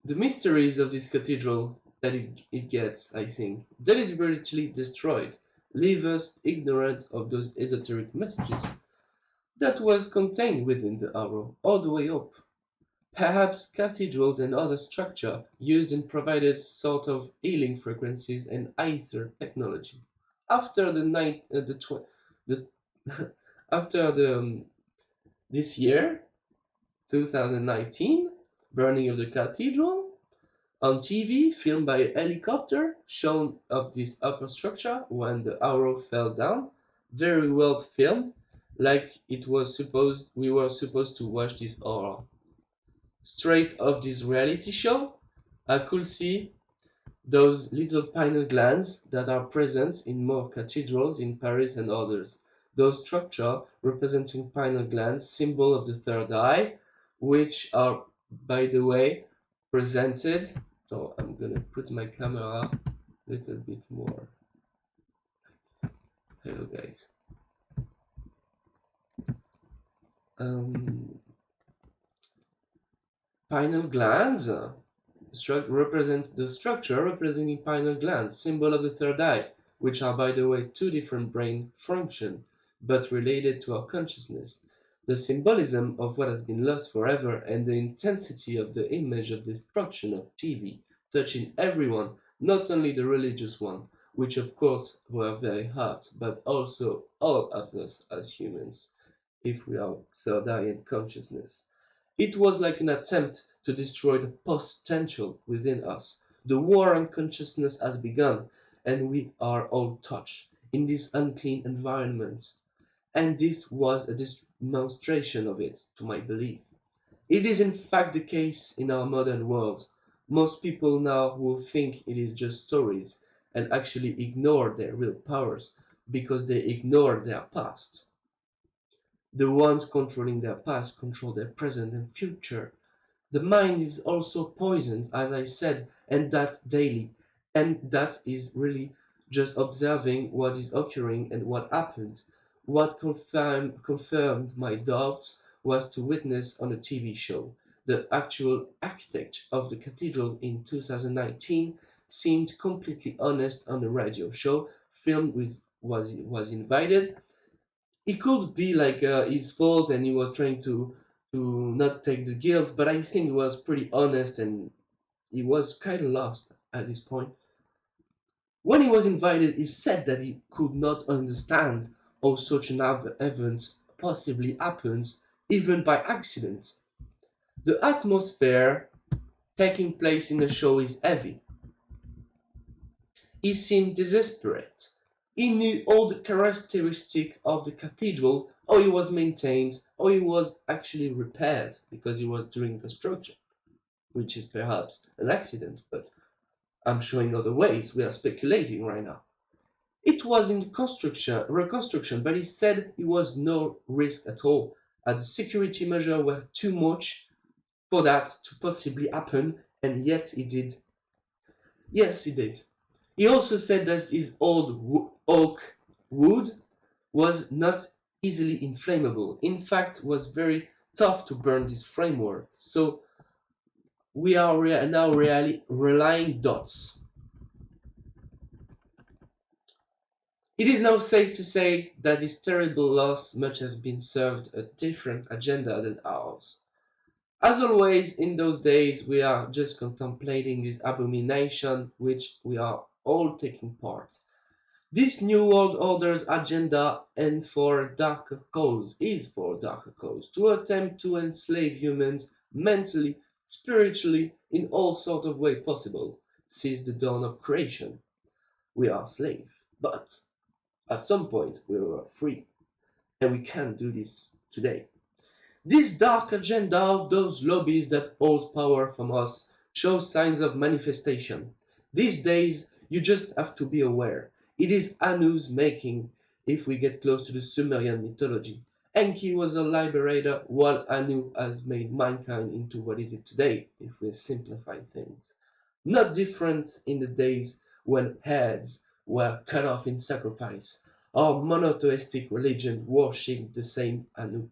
the mysteries of this cathedral that it gets, I think, deliberately destroyed, leave us ignorant of those esoteric messages that was contained within the arrow all the way up. Perhaps cathedrals and other structure used and provided sort of healing frequencies and ether technology. After this year, 2019, burning of the cathedral, on TV, filmed by a helicopter, shown up this upper structure when the arrow fell down. Very well filmed, like we were supposed to watch this horror. Straight off this reality show, I could see those little pineal glands that are present in more cathedrals in Paris and others. Those structures representing pineal glands, symbol of the third eye, which are, by the way, presented. So I'm gonna put my camera a little bit more. Hello guys. Pineal glands represent the structure representing pineal glands, symbol of the third eye, which are, by the way, two different brain functions, but related to our consciousness. The symbolism of what has been lost forever and the intensity of the image of destruction of TV, touching everyone, not only the religious one, which of course were very hard, but also all of us as humans, if we are third eye and consciousness. It was like an attempt to destroy the potential within us. The war on consciousness has begun, and we are all touched in this unclean environment. And this was a demonstration of it, to my belief. It is in fact the case in our modern world. Most people now will think it is just stories and actually ignore their real powers because they ignore their past. The ones controlling their past control their present and future. The mind is also poisoned, as I said, and that daily. And that is really just observing what is occurring and what happened. What confirmed my doubts was to witness on a TV show. The actual architect of the cathedral in 2019 seemed completely honest on a radio show, filmed with was invited. It could be like his fault and he was trying to not take the guilt, but I think he was pretty honest and he was kind of lost at this point. When he was invited, he said that he could not understand how such an event possibly happens, even by accident. The atmosphere taking place in the show is heavy. He seemed desperate. He knew all the characteristics of the cathedral, how it was maintained, how it was actually repaired, because it was during construction, which is perhaps an accident, but I'm showing other ways. We are speculating right now. It was in reconstruction, but he said it was no risk at all, as the security measures were too much for that to possibly happen, and yet he did. Yes, he did. He also said that his old oak wood was not easily inflammable. In fact, was very tough to burn this framework. So we are now really relying dots. It is now safe to say that this terrible loss must have been served a different agenda than ours. As always in those days, we are just contemplating this abomination which we are all taking part. This New World Order's agenda and for a darker cause is for a darker cause, to attempt to enslave humans mentally, spiritually, in all sort of way possible, since the dawn of creation. We are slaves, but at some point we were free, and we can't do this today. This dark agenda of those lobbies that hold power from us shows signs of manifestation. These days, you just have to be aware. It is Anu's making if we get close to the Sumerian mythology. Enki was a liberator, while Anu has made mankind into what is it today, if we simplify things. Not different in the days when heads were cut off in sacrifice. Our monotheistic religion worshipped the same Anu.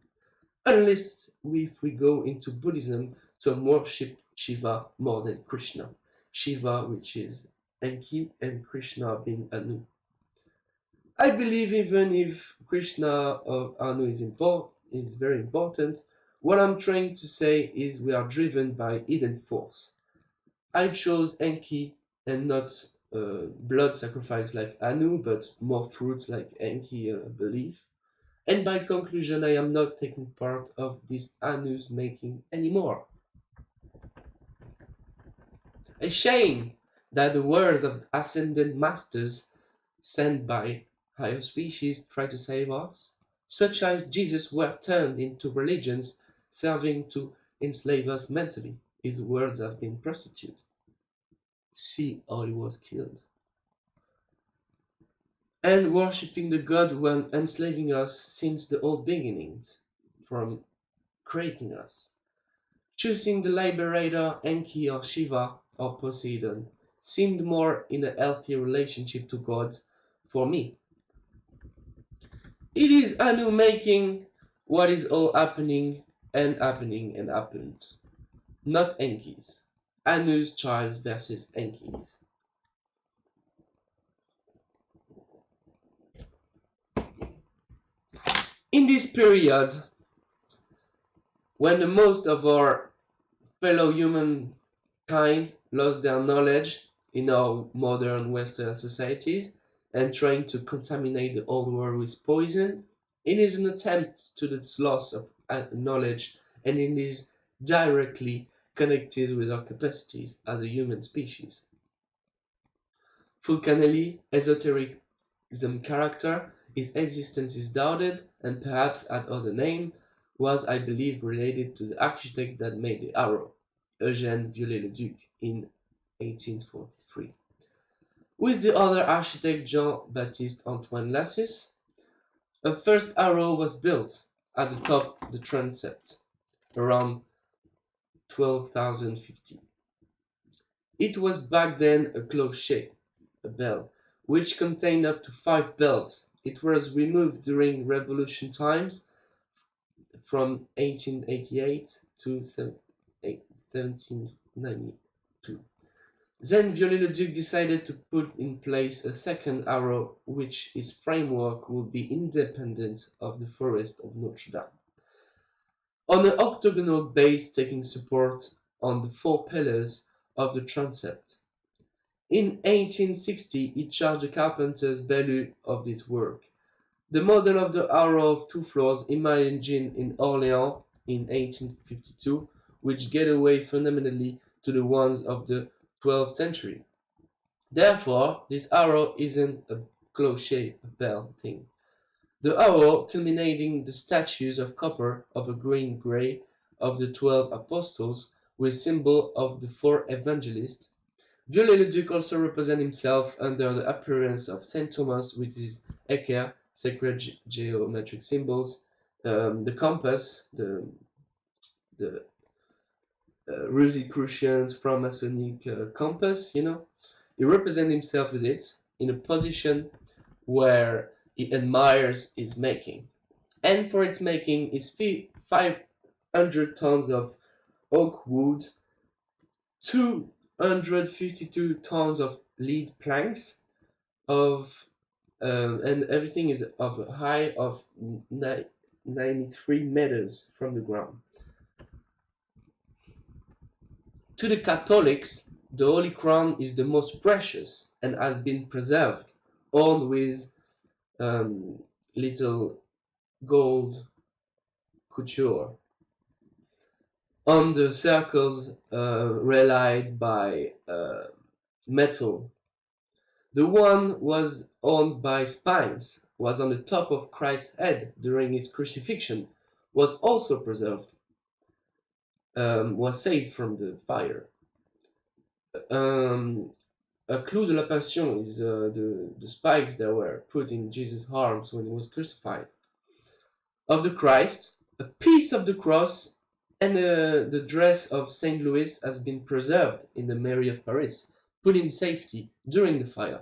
Unless if we go into Buddhism, some worship Shiva more than Krishna. Shiva, which is Enki, and Krishna being Anu. I believe even if Krishna of Anu is very important, what I'm trying to say is we are driven by hidden force. I chose Enki and not blood sacrifice like Anu, but more fruits like Enki belief. And by conclusion, I am not taking part of this Anu's making anymore. A shame that the words of ascended masters sent by higher species try to save us, such as Jesus, were turned into religions serving to enslave us mentally. His words have been prostituted. See how he was killed. And worshipping the god when enslaving us since the old beginnings, from creating us. Choosing the liberator Enki or Shiva or Poseidon seemed more in a healthy relationship to God for me. It is Anu making what is all happening and happening and happened, not Enki's. Anu's trials versus Enki's. In this period, when the most of our fellow humankind lost their knowledge in our modern Western societies and trying to contaminate the old world with poison, it is an attempt to the loss of knowledge, and it is directly connected with our capacities as a human species. Fulcanelli, esotericism character, his existence is doubted, and perhaps had other name, was, I believe, related to the architect that made the arrow, Eugène Viollet-le-Duc, in 1843. With the other architect Jean-Baptiste Antoine Lassus, a first arrow was built at the top of the transept, around 12,050. It was back then a clocher, a bell, which contained up to 5 bells. It was removed during Revolution times from 1888 to 1792. Then Viollet-le-Duc decided to put in place a second arrow, which his framework would be independent of the forest of Notre Dame, on an octagonal base taking support on the 4 pillars of the transept. In 1860, he charged the carpenters Bellu of this work. The model of the arrow of two floors imagined in Orléans in 1852, which get away fundamentally to the ones of the 12th century. Therefore, this arrow isn't a clocher, a bell thing. The arrow culminating the statues of copper of a green-gray of the 12 apostles with symbol of the 4 evangelists. Viollet-le-Duc also represents himself under the appearance of Saint Thomas with his équerre, sacred geometric symbols, the compass, the Rosicrucians Freemasonic compass, you know. He represents himself with it in a position where he admires its making. And for its making, it's 500 tons of oak wood, 252 tons of lead planks, and everything is of a height of 93 meters from the ground. To the Catholics, the Holy Crown is the most precious and has been preserved, orned with little gold couture. On the circles relied by metal. The one was owned by spines, was on the top of Christ's head during his crucifixion, was also preserved, was saved from the fire. A clou de la passion is the spikes that were put in Jesus' arms when he was crucified. Of the Christ, a piece of the cross and the dress of Saint Louis has been preserved in the Mairie of Paris, put in safety during the fire.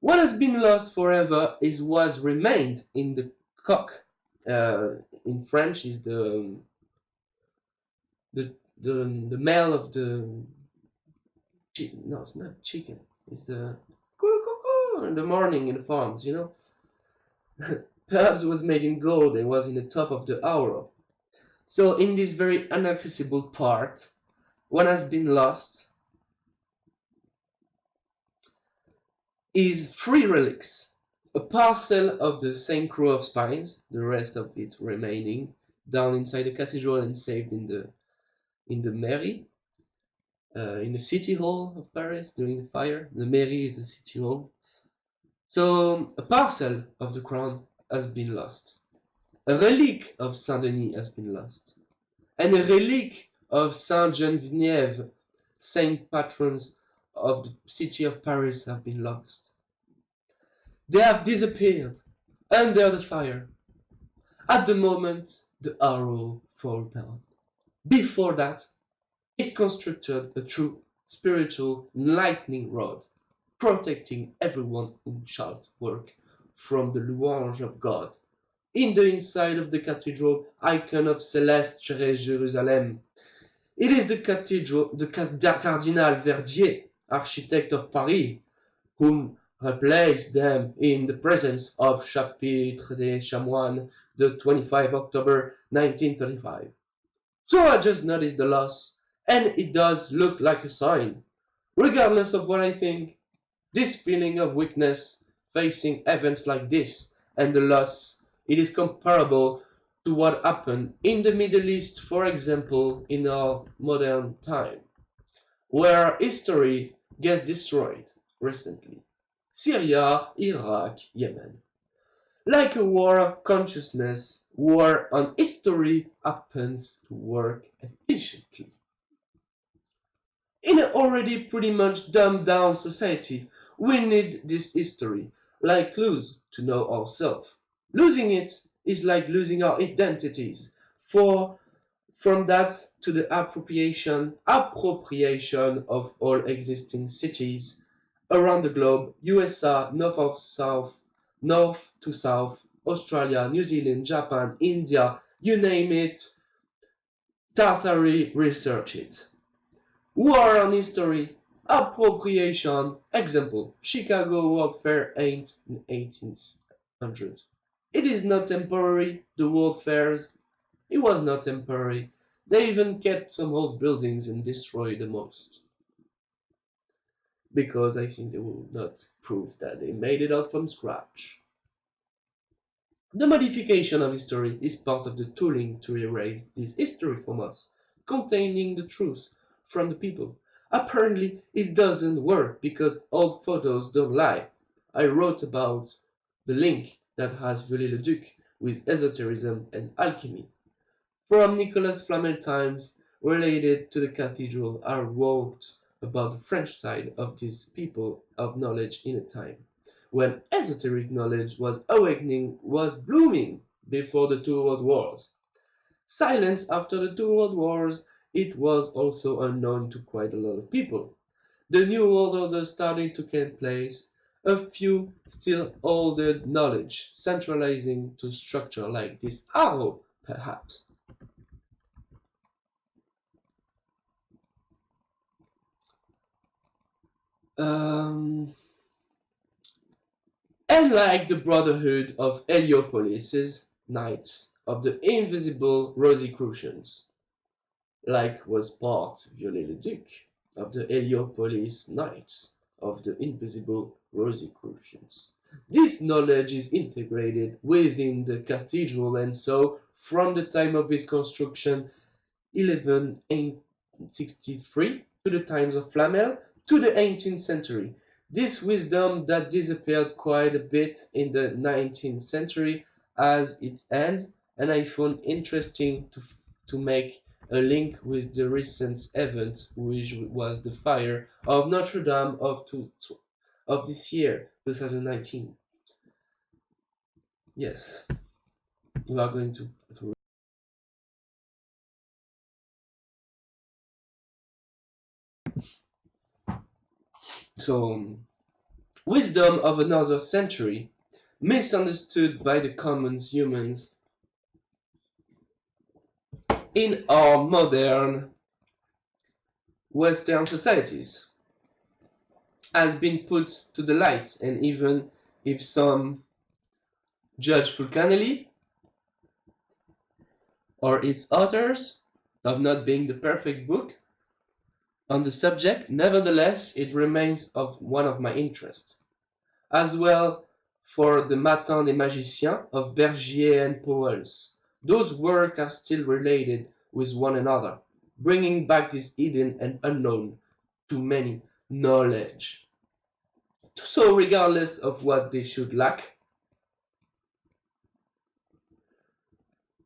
What has been lost forever is what remained in the coq. In French is the male of the chicken. No, it's not chicken. It's the in the morning in the farms, you know. Perhaps it was made in gold and was in the top of the arrow. So in this very inaccessible part, what has been lost is 3 relics. A parcel of the same crew of spines, the rest of it remaining down inside the cathedral and saved in the mairie, in the city hall of Paris during the fire. The mairie is the city hall. So a parcel of the crown has been lost. A relic of Saint-Denis has been lost. And a relic of Saint-Geneviève, saint patrons of the city of Paris, have been lost. They have disappeared under the fire. At the moment the arrow falls down. Before that, it constructed a true spiritual lightning rod, protecting everyone who shall work from the louange of God. In the inside of the cathedral, icon of Celeste Jerusalem. It is the cathedral, the Cardinal Verdier, architect of Paris, whom replaced them in the presence of Chapitre des Chamoines, the 25 October 1935. So I just noticed the loss, and it does look like a sign. Regardless of what I think, this feeling of weakness facing events like this and the loss, it is comparable to what happened in the Middle East, for example, in our modern time, where history gets destroyed recently. Syria, Iraq, Yemen. Like a war of consciousness, war on history happens to work efficiently. In an already pretty much dumbed down society, we need this history, like clues, to know ourselves. Losing it is like losing our identities. From that to the appropriation of all existing cities around the globe, USA, north to south, Australia, New Zealand, Japan, India, you name it, Tartary research it. War on history, appropriation, example, Chicago World Fair ends in 1800. It is not temporary, the World Fairs. It was not temporary. They even kept some old buildings and destroyed the most. Because I think they will not prove that they made it up from scratch. The modification of history is part of the tooling to erase this history from us, containing the truth from the people. Apparently, it doesn't work because old photos don't lie. I wrote about the link that has Viollet-le-Duc with esotericism and alchemy. From Nicolas Flamel times related to the cathedral, I wrote about the French side of these people of knowledge in a time when esoteric knowledge was awakening, was blooming before the two world wars. Silence after the two world wars, it was also unknown to quite a lot of people. The new world order started to take place, a few still older knowledge, centralizing to structure like this arrow, perhaps. And like the Brotherhood of Heliopolis's Knights of the Invisible Rosicrucians, like was part Viollet-le-Duc of the Heliopolis Knights of the Invisible Rosicrucians. This knowledge is integrated within the cathedral, and so from the time of its construction, 1163, to the times of Flamel, to the 18th century. This wisdom that disappeared quite a bit in the 19th century as its end, and I found interesting to make a link with the recent event, which was the fire of Notre Dame of this year, 2019. Yes, we are going to so wisdom of another century, misunderstood by the common humans in our modern Western societies, has been put to the light, and even if some judge Fulcanelli or its authors of not being the perfect book on the subject, nevertheless it remains of one of my interests. As well for the Matin des Magiciens of Bergier and Powell's. Those works are still related with one another, bringing back this hidden and unknown to many knowledge. So regardless of what they should lack,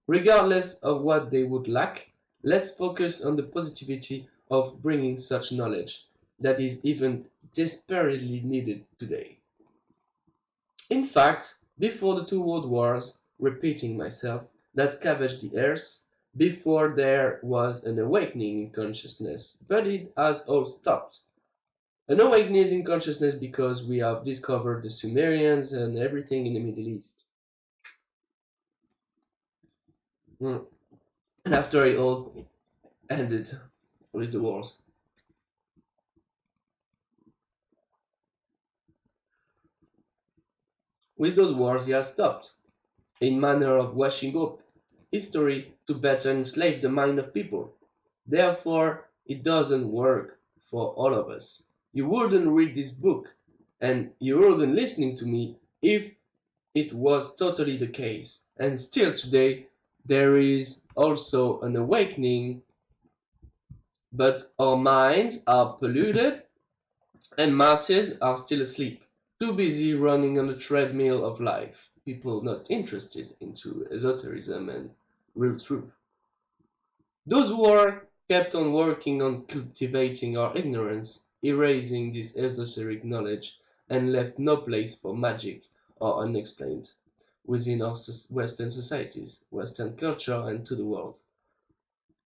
regardless of what they would lack, let's focus on the positivity of bringing such knowledge that is even desperately needed today. In fact, before the two world wars, repeating myself, that scavenged the earth, before there was an awakening in consciousness, but it has all stopped. An awakening in consciousness because we have discovered the Sumerians and everything in the Middle East. And after it all ended with the wars. With those wars, he has stopped, in manner of washing up history to better enslave the mind of people. Therefore, it doesn't work for all of us. You wouldn't read this book, and you wouldn't listening to me if it was totally the case. And still today, there is also an awakening, but our minds are polluted, and masses are still asleep, too busy running on the treadmill of life. People not interested into esotericism and real truth. Those who are kept on working on cultivating our ignorance, erasing this esoteric knowledge, and left no place for magic or unexplained within our Western societies, Western culture, and to the world.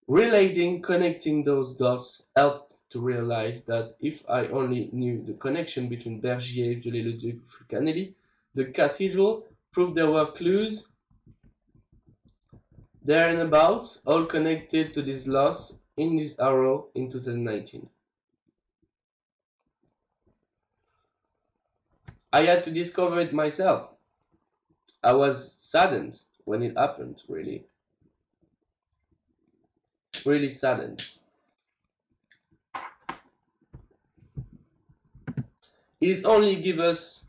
Relating, connecting those dots helped to realize that if I only knew the connection between Bergier, Viollet-le-Duc, Fulcanelli, the cathedral, proved there were clues there and about, all connected to this loss in this arrow in 2019. I had to discover it myself. I was saddened when it happened, really. Really saddened. It is only give us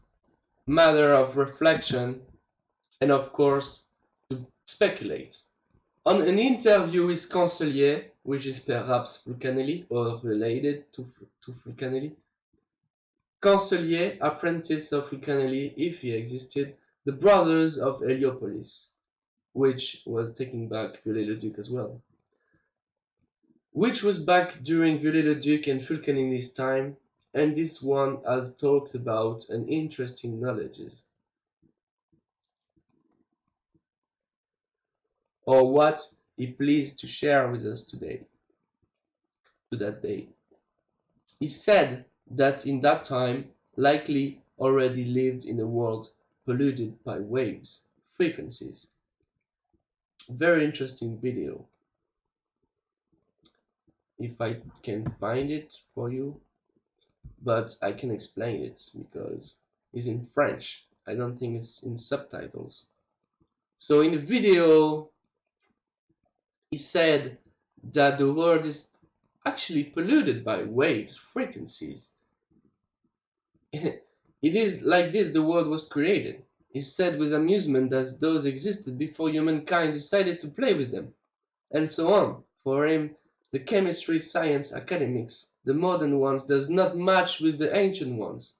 matter of reflection and of course to speculate. On an interview with Cancelier, which is perhaps Fulcanelli or related to Fulcanelli, Cancelier, apprentice of Fulcanelli if he existed, the brothers of Heliopolis, which was taking back Viollet-le-Duc as well, which was back during Viollet-le-Duc and Fulcanelli's time, and this one has talked about an interesting knowledges, or what he pleased to share with us today, to that day. He said that in that time likely already lived in a world polluted by waves, frequencies. Very interesting video. If I can find it for you, but I can explain it because it's in French. I don't think it's in subtitles. So in the video, he said that the world is actually polluted by waves, frequencies. It is like this the world was created. He said with amusement that those existed before humankind decided to play with them, and so on. For him, the chemistry, science, academics, the modern ones, does not match with the ancient ones.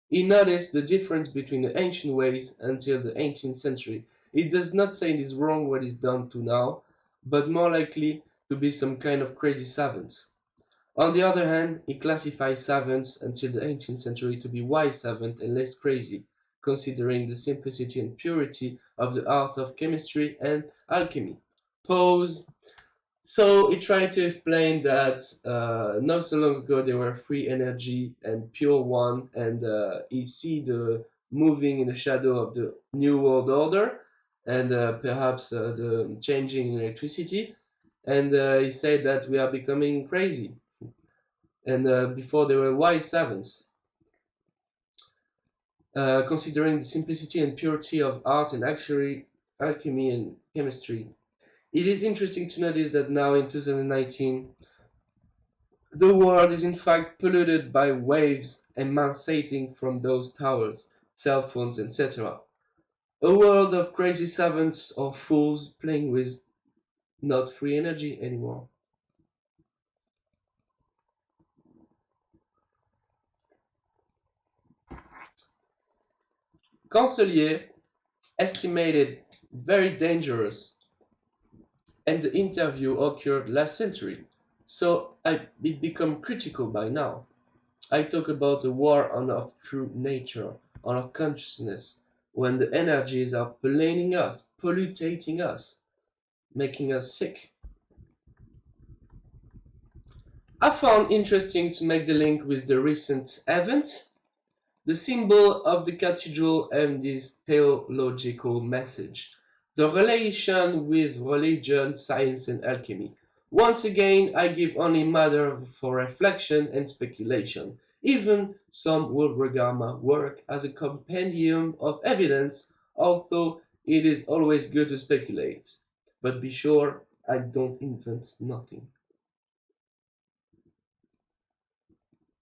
He noticed the difference between the ancient ways until the 18th century. It does not say it is wrong what is done to now, but more likely to be some kind of crazy savants. On the other hand, he classifies savants until the 18th century to be wise savants and less crazy, considering the simplicity and purity of the art of chemistry and alchemy. Pause. So he tried to explain that not so long ago there were free energy and pure one, and he see the moving in the shadow of the new world order, and perhaps the changing in electricity, and he said that we are becoming crazy, and before there were wise savants. Considering the simplicity and purity of art and actually alchemy and chemistry. It is interesting to notice that now in 2019, the world is in fact polluted by waves emanating from those towers, cell phones, etc. A world of crazy savants or fools playing with not free energy anymore. Cancelier estimated very dangerous, and the interview occurred last century, so it become critical by now. I talk about the war on our true nature, on our consciousness, when the energies are polluting us, making us sick. I found interesting to make the link with the recent event, the symbol of the cathedral and this theological message, the relation with religion, science and alchemy. Once again, I give only matter for reflection and speculation. Even some will regard my work as a compendium of evidence, although it is always good to speculate. But be sure I don't invent nothing.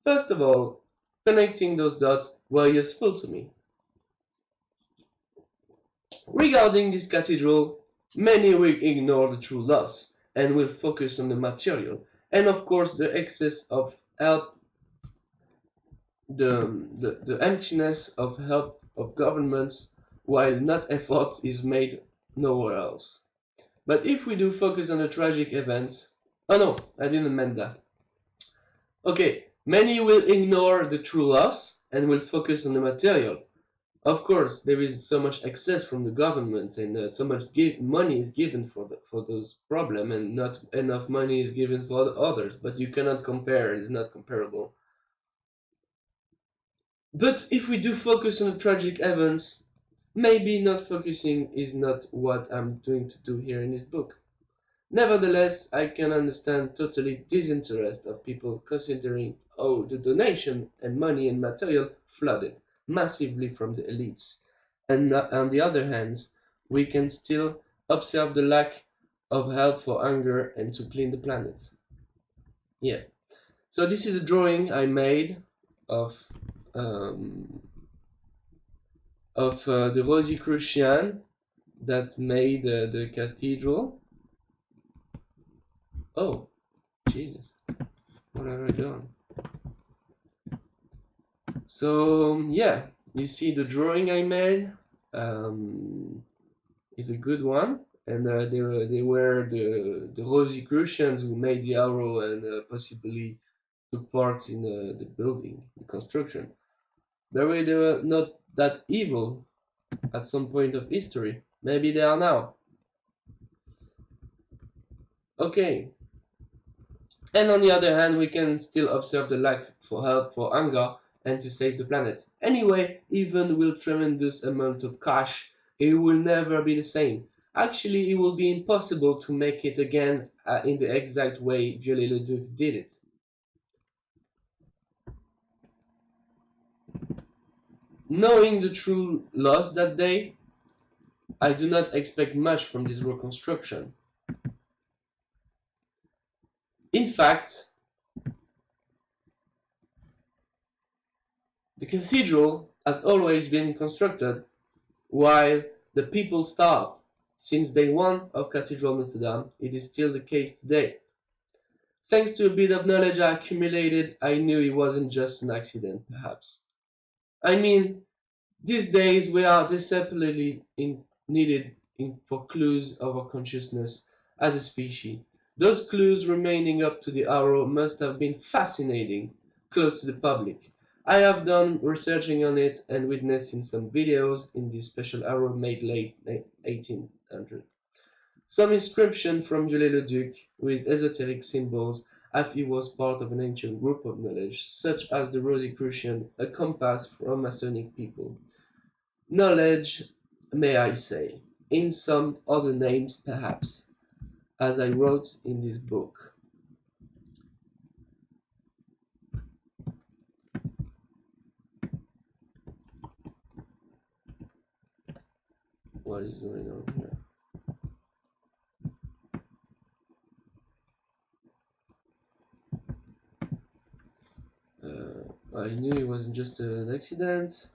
First of all, connecting those dots were useful to me. Regarding this cathedral, many will ignore the true loss and will focus on the material, and of course the excess of help, the emptiness of help of governments, while not effort is made nowhere else. But if we do focus on the tragic events, oh no, I didn't mean that. Okay, many will ignore the true loss and will focus on the material. Of course, there is so much excess from the government, and so much money is given for those problems, and not enough money is given for the others. But you cannot compare; it is not comparable. But if we do focus on the tragic events, maybe not focusing is not what I'm going to do here in this book. Nevertheless, I can understand totally disinterest of people considering how the donation and money and material flooded massively from the elites. And on the other hand, we can still observe the lack of help for hunger and to clean the planet. Yeah. So this is a drawing I made of the Rosicrucian, that made the cathedral. Oh, Jesus, what have I done? So yeah, you see the drawing I made is a good one, and they were the Rosicrucians who made the arrow and possibly took part in the building, the construction. They were not that evil at some point of history. Maybe they are now. Okay. And on the other hand, we can still observe the lack for help, for anger, and to save the planet. Anyway, even with tremendous amount of cash, it will never be the same. Actually, it will be impossible to make it again in the exact way Viollet-le-Duc did it. Knowing the true loss that day, I do not expect much from this reconstruction. In fact, the cathedral has always been constructed while the people starved. Since day one of Cathedral Notre Dame, it is still the case today. Thanks to a bit of knowledge I accumulated, I knew it wasn't just an accident, perhaps. I mean, these days we are desperately needed for clues of our consciousness as a species. Those clues remaining up to the arrow must have been fascinating, close to the public. I have done researching on it and witnessing some videos in this special arrow made late 1800. Some inscription from Viollet-le-Duc with esoteric symbols as he was part of an ancient group of knowledge, such as the Rosicrucian, a compass from Masonic people. Knowledge, may I say, in some other names perhaps, as I wrote in this book. What is going on here? I knew it wasn't just an accident.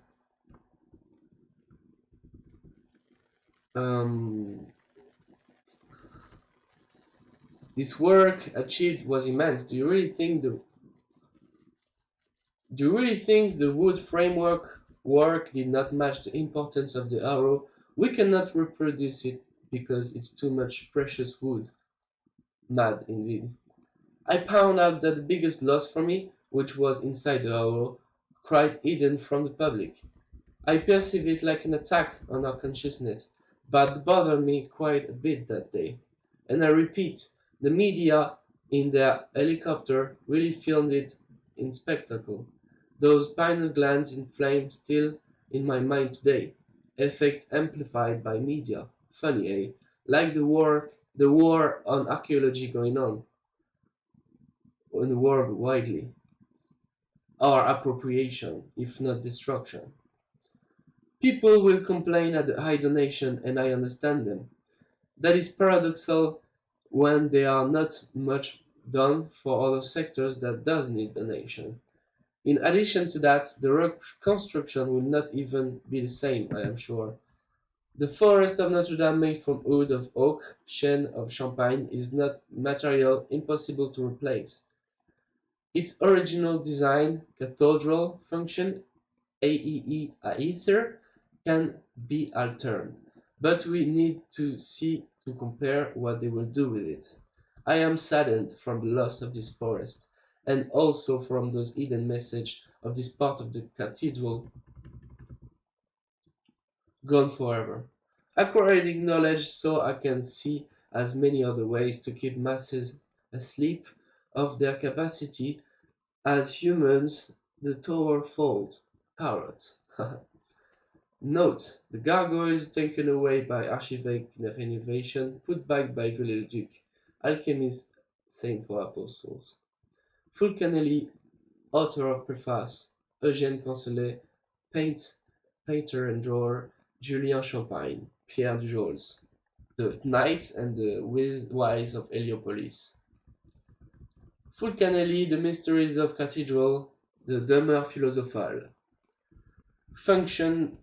This work achieved was immense. Do you really think the wood framework work did not match the importance of the arrow? We cannot reproduce it because it's too much precious wood. Mad indeed. I found out that the biggest loss for me, which was inside the arrow, quite hidden from the public. I perceive it like an attack on our consciousness, but bothered me quite a bit that day. And I repeat, the media in their helicopter really filmed it in spectacle. Those pineal glands in flame still in my mind today. Effect amplified by media. Funny, eh? Like the war on archaeology going on in the world widely. Or appropriation, if not destruction. People will complain at the high donation, and I understand them. That is paradoxal when there are not much done for other sectors that does need donation. In addition to that, the reconstruction will not even be the same, I am sure. The forest of Notre Dame made from wood of oak, chêne of Champagne is not material impossible to replace. Its original design, cathedral function, aether, can be altered, but we need to see to compare what they will do with it. I am saddened from the loss of this forest, and also from those hidden messages of this part of the cathedral gone forever. Acquiring knowledge so I can see as many other ways to keep masses asleep of their capacity as humans the tower fold. Tarot. Note: the gargoyles taken away by archivaic renovation, put back by Viollet-le-Duc. Alchemist, same for apostles. Fulcanelli, author of preface. Eugène Cancelet, painter and drawer. Julien Champagne, Pierre Dujols. The Knights and the Wise of Heliopolis. Fulcanelli, The Mysteries of Cathedral, The Demeure Philosophale. Function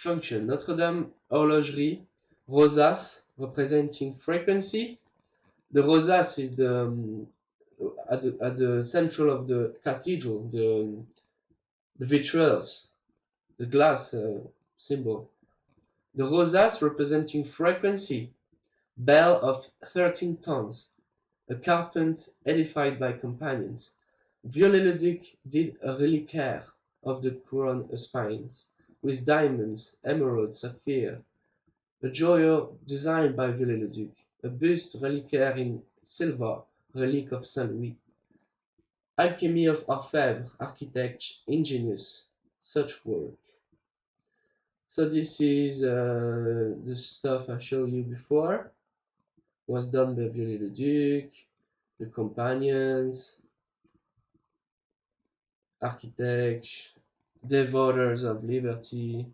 function. Notre Dame horlogerie, rosace representing frequency. The rosace is at the central of the cathedral, the vitrals, the glass symbol. The rosace representing frequency, bell of 13 tons, a carpent edified by companions. Viollet-le-Duc did a reliquaire of the crown spines, with diamonds, emeralds, sapphire. A joyau designed by Viollet-le-Duc, a buste reliquaire in silver, relic of Saint Louis. Alchemy of orfèvre, architect, ingenious, such work. So this is the stuff I showed you before. Was done by Viollet-le-Duc, the companions, architects, devoters of liberty.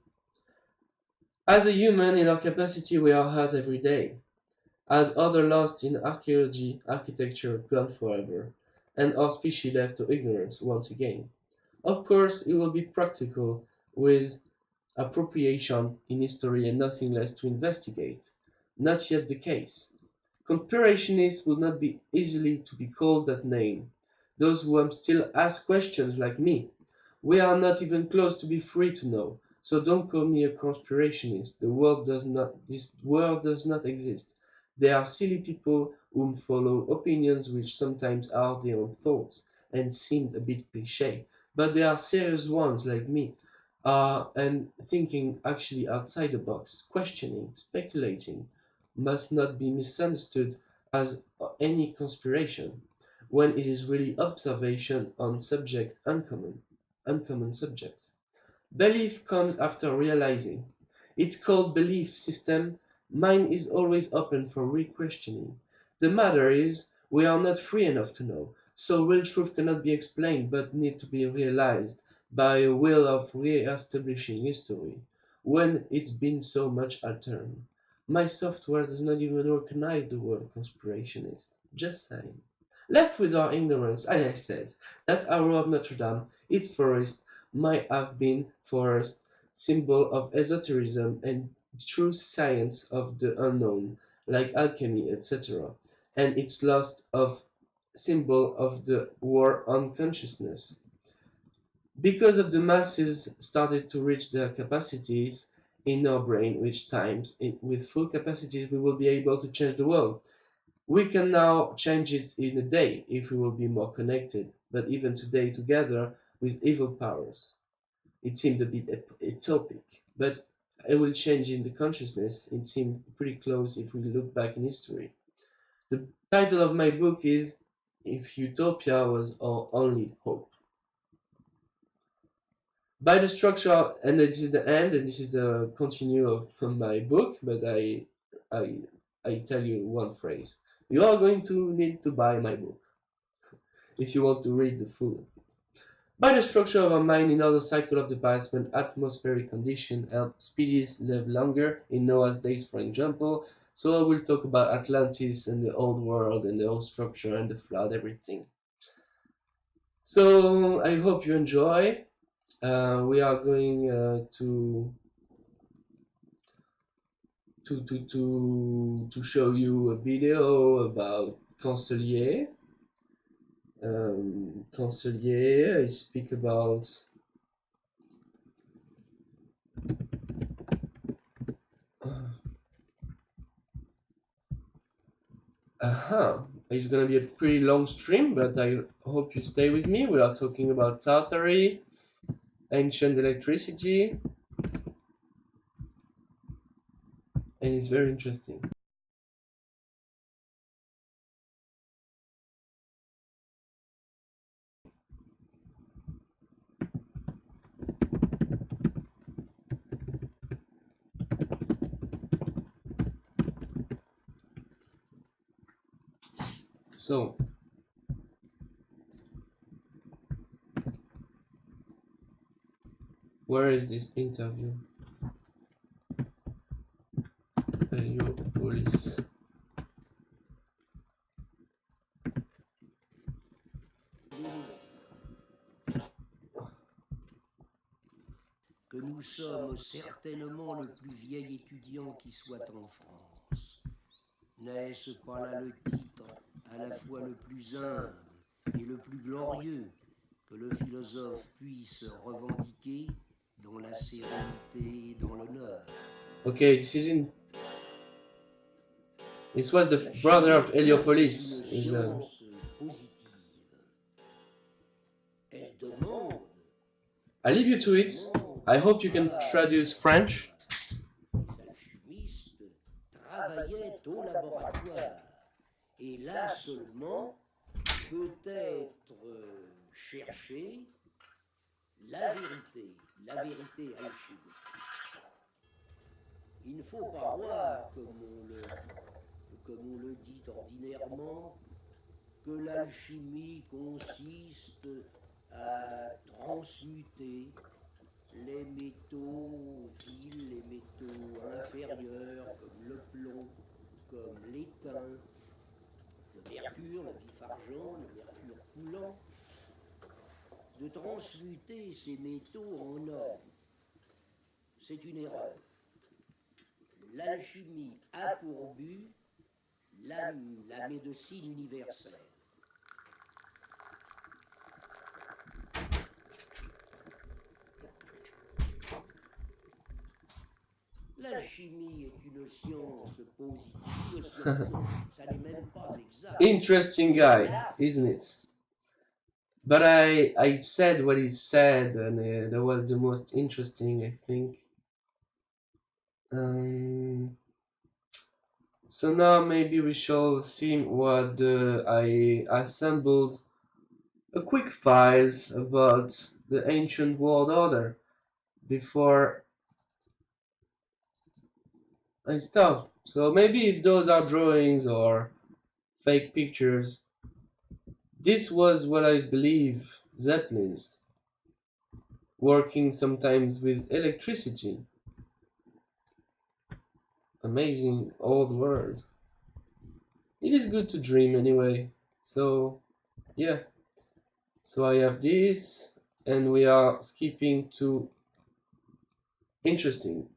As a human, in our capacity, we are hurt every day. As other lost in archaeology, architecture gone forever, and our species left to ignorance once again. Of course, it will be practical with appropriation in history and nothing less to investigate. Not yet the case. Compirationists would not be easily to be called that name. Those who still ask questions like me. We are not even close to be free to know. So don't call me a conspirationist. This world does not exist. There are silly people who follow opinions which sometimes are their own thoughts and seem a bit cliché, but there are serious ones like me, and thinking actually outside the box, questioning, speculating, must not be misunderstood as any conspiration, when it is really observation on uncommon subjects. Belief comes after realizing. It's called belief system. Mine is always open for re-questioning. The matter is, we are not free enough to know, so real truth cannot be explained but need to be realized by a will of re-establishing history, when it's been so much altered. My software does not even recognize the word conspirationist. Just saying. Left with our ignorance, as I said, that arrow of Notre Dame, its forest, might have been forest, symbol of esotericism and true science of the unknown, like alchemy, etc., and its lost of symbol of the war on consciousness. Because of the masses started to reach their capacities in our brain, which times, with full capacities, we will be able to change the world. We can now change it in a day if we will be more connected, but even today together with evil powers. It seemed a bit utopic, but it will change in the consciousness. It seemed pretty close if we look back in history. The title of my book is If Utopia Was Our Only Hope. By the structure, and this is the end, and this is the continue of my book, but I tell you one phrase. You are going to need to buy my book if you want to read the full. By the structure of our mind in other cycle of the past when atmospheric conditions help species live longer in Noah's days, for example. So I will talk about Atlantis and the old world and the old structure and the flood, everything. So I hope you enjoy. We are going to show you a video about Cancelier. Cancelier, I speak about it's gonna be a pretty long stream, but I hope you stay with me. We are talking about Tartary, ancient electricity, and it's very interesting. So, where is this interview? Heliopolis. The nous sommes certainement le plus vieil étudiant qui soit en France. N'est-ce pas là le titre, à la fois le plus humble et le plus glorieux, que le philosophe puisse revendiquer dans la sérénité et dans l'honneur? Okay, this was the brother of Heliopolis. I leave you to it. I hope you can traduce French. Les alchimistes travaillaient au laboratoire, et là seulement peut être cherchée la vérité alchimique. Il ne faut pas voir, comme on le dit ordinairement, que l'alchimie consiste à transmuter les métaux vils, les métaux inférieurs, comme le plomb, comme l'étain, le mercure, le vif argent, le mercure coulant, de transmuter ces métaux en or. C'est une erreur. L'alchimie a pour but la médecine universelle. L'alchimie est une science positive, ça n'est même pas exact. Interesting guy, isn't it? But I said what he said, and that was the most interesting, I think. So now maybe we shall see what I assembled a quick files about the ancient world order before I stop. So maybe if those are drawings or fake pictures, this was what I believe Zeppelins, working sometimes with electricity. Amazing old world. It is good to dream anyway. So yeah. So I have this, and we are skipping to interesting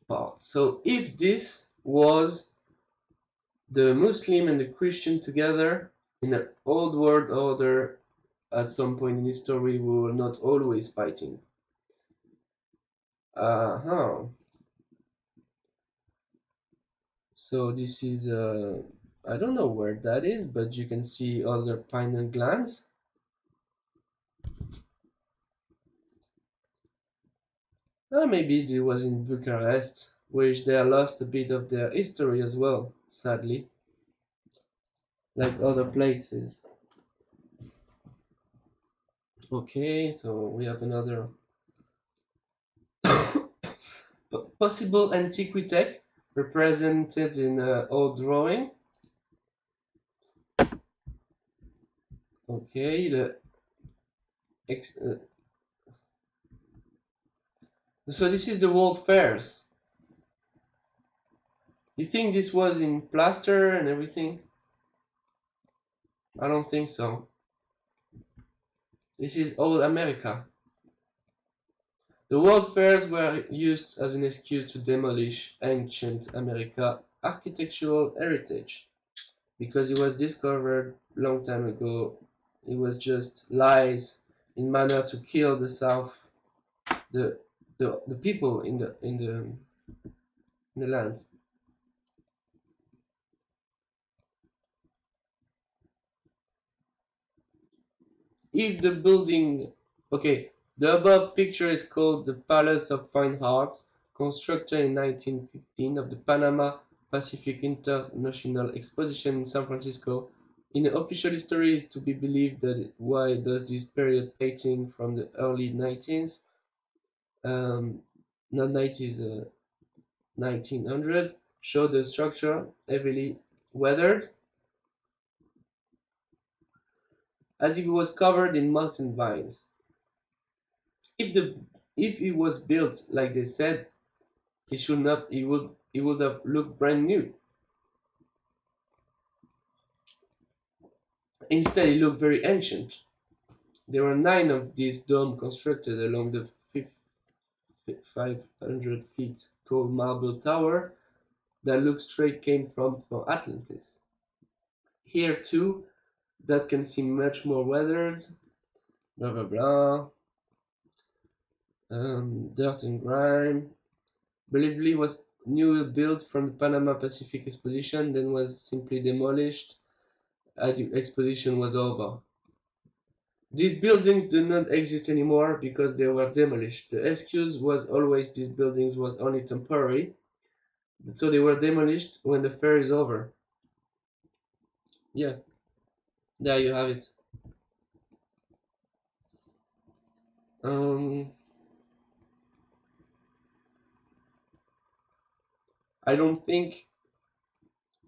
part. So if this was the Muslim and the Christian together in an old world order, at some point in history we were not always fighting. So this is I don't know where that is, but you can see other pineal glands. Maybe it was in Bucharest, which they lost a bit of their history as well, sadly, like other places. Okay, so we have another possible AntiquiTech represented in an old drawing. Okay, so this is the World Fairs. You think this was in plaster and everything? I don't think so. This is old America. The World Fairs were used as an excuse to demolish ancient America architectural heritage because it was discovered a long time ago. It was just lies in manner to kill the South, the people in the land. If the building, okay, the above picture is called the Palace of Fine Arts, constructed in 1915 of the Panama Pacific International Exposition in San Francisco. In the official history is to be believed that why does this period dating from the early 19th, not 90s, 1900, show the structure heavily weathered, as it was covered in moss and vines. If it was built like they said, it would have looked brand new. Instead, it looked very ancient. There were 9 of these domes constructed along the 500 feet tall marble tower that looks straight came from Atlantis. Here too, that can seem much more weathered, blah blah blah, dirt and grime. Believably was new built from the Panama Pacific Exposition, then was simply demolished as the exposition was over. These buildings do not exist anymore because they were demolished. The excuse was always these buildings was only temporary, so they were demolished when the fair is over. Yeah, there you have it. I don't think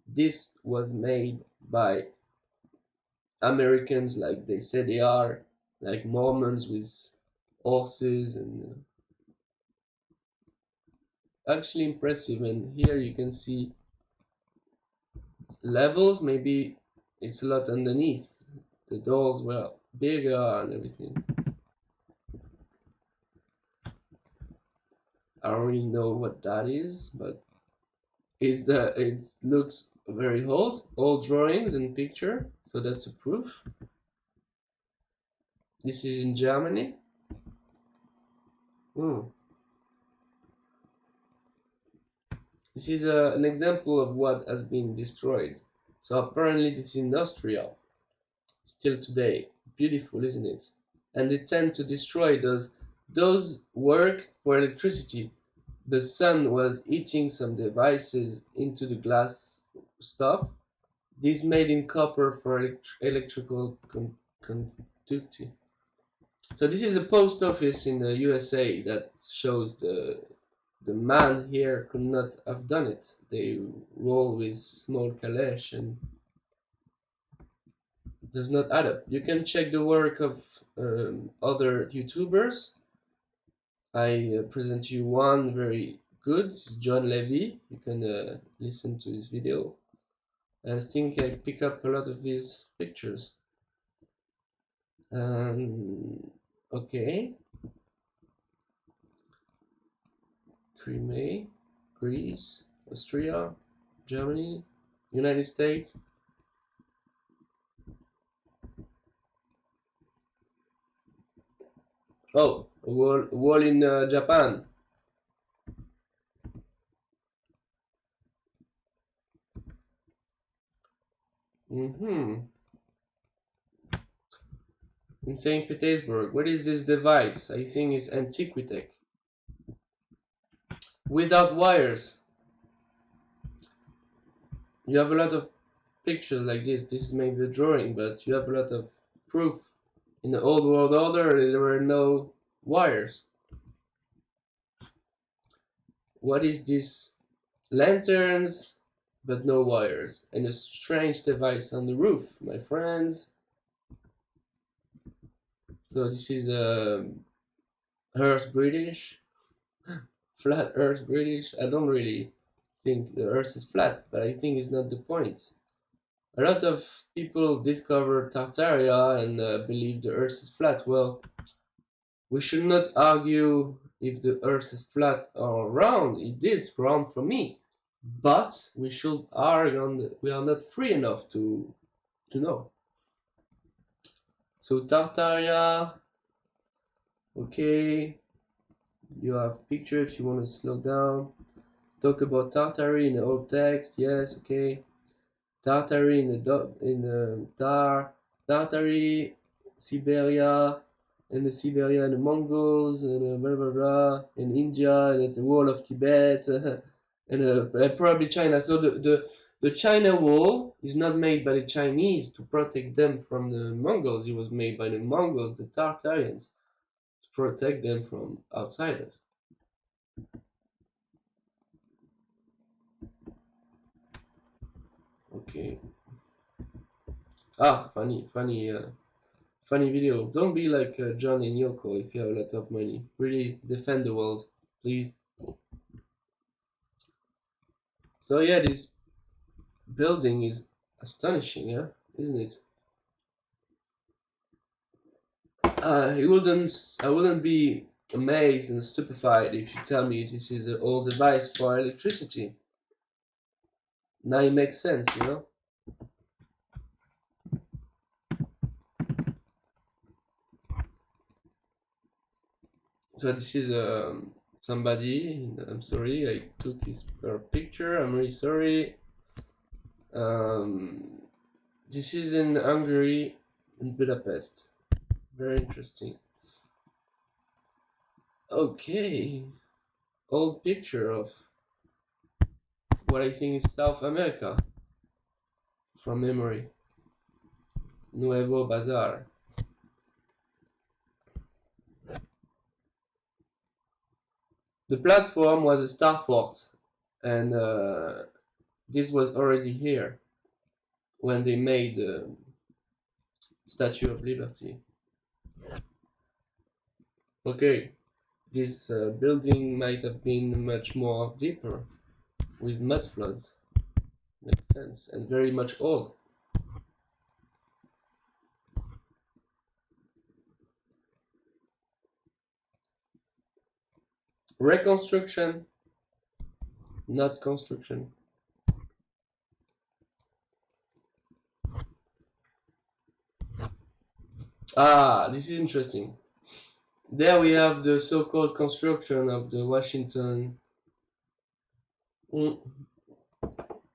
this was made by Americans like they say they are, like Mormons with horses, and actually impressive. And here you can see levels. Maybe it's a lot underneath. The doors were bigger and everything. I don't really know what that is, but it looks very old drawings and picture, so that's a proof. This is in Germany. This is an example of what has been destroyed. So apparently this is in Austria, still today. Beautiful, isn't it? And they tend to destroy those work for electricity. The sun was heating some devices into the glass stuff. This made in copper for electrical conductive. So this is a post office in the USA that shows the man here could not have done it. They roll with small calash and it does not add up. You can check the work of other YouTubers. I present you one very good. It's John Levy. You can listen to his video. And I think I pick up a lot of these pictures. Okay. Crimea, Greece, Austria, Germany, United States. Oh, a wall in Japan. In St. Petersburg. What is this device? I think it's AntiquiTech. Without wires. You have a lot of pictures like this. This is maybe a drawing, but you have a lot of proof. In the old world order, there were no wires. What is this? Lanterns, but no wires. And a strange device on the roof, my friends. So this is Earth British. Flat Earth British. I don't really think the Earth is flat, but I think it's not the point. A lot of people discover Tartaria and believe the Earth is flat. Well, we should not argue if the Earth is flat or round. It is round for me, but we should argue that we are not free enough to know. So Tartaria, okay. You have picture if you want to slow down. Talk about Tartary in the old text. Yes, okay. Tartary in the Tartary, Siberia, and the Siberia and the Mongols, and blah blah blah, in India, and at the wall of Tibet, and probably China. So the China wall is not made by the Chinese to protect them from the Mongols. It was made by the Mongols, the Tartarians, to protect them from outsiders. Okay. Funny video. Don't be like John and Yoko if you have a lot of money. Really defend the world, please. So yeah, this building is astonishing, yeah, isn't it? I wouldn't be amazed and stupefied if you tell me this is an old device for electricity. Now it makes sense, you know? So this is somebody, I'm sorry, I took his picture, I'm really sorry. This is in Hungary, in Budapest. Very interesting. Okay, old picture of what I think is South America, from memory. Nuevo Bazar. The platform was a starport, and this was already here when they made the Statue of Liberty. Okay, this building might have been much more deeper with mud floods. Makes sense, and very much old. Reconstruction, not construction. Ah, this is interesting. There we have the so-called construction of the Washington.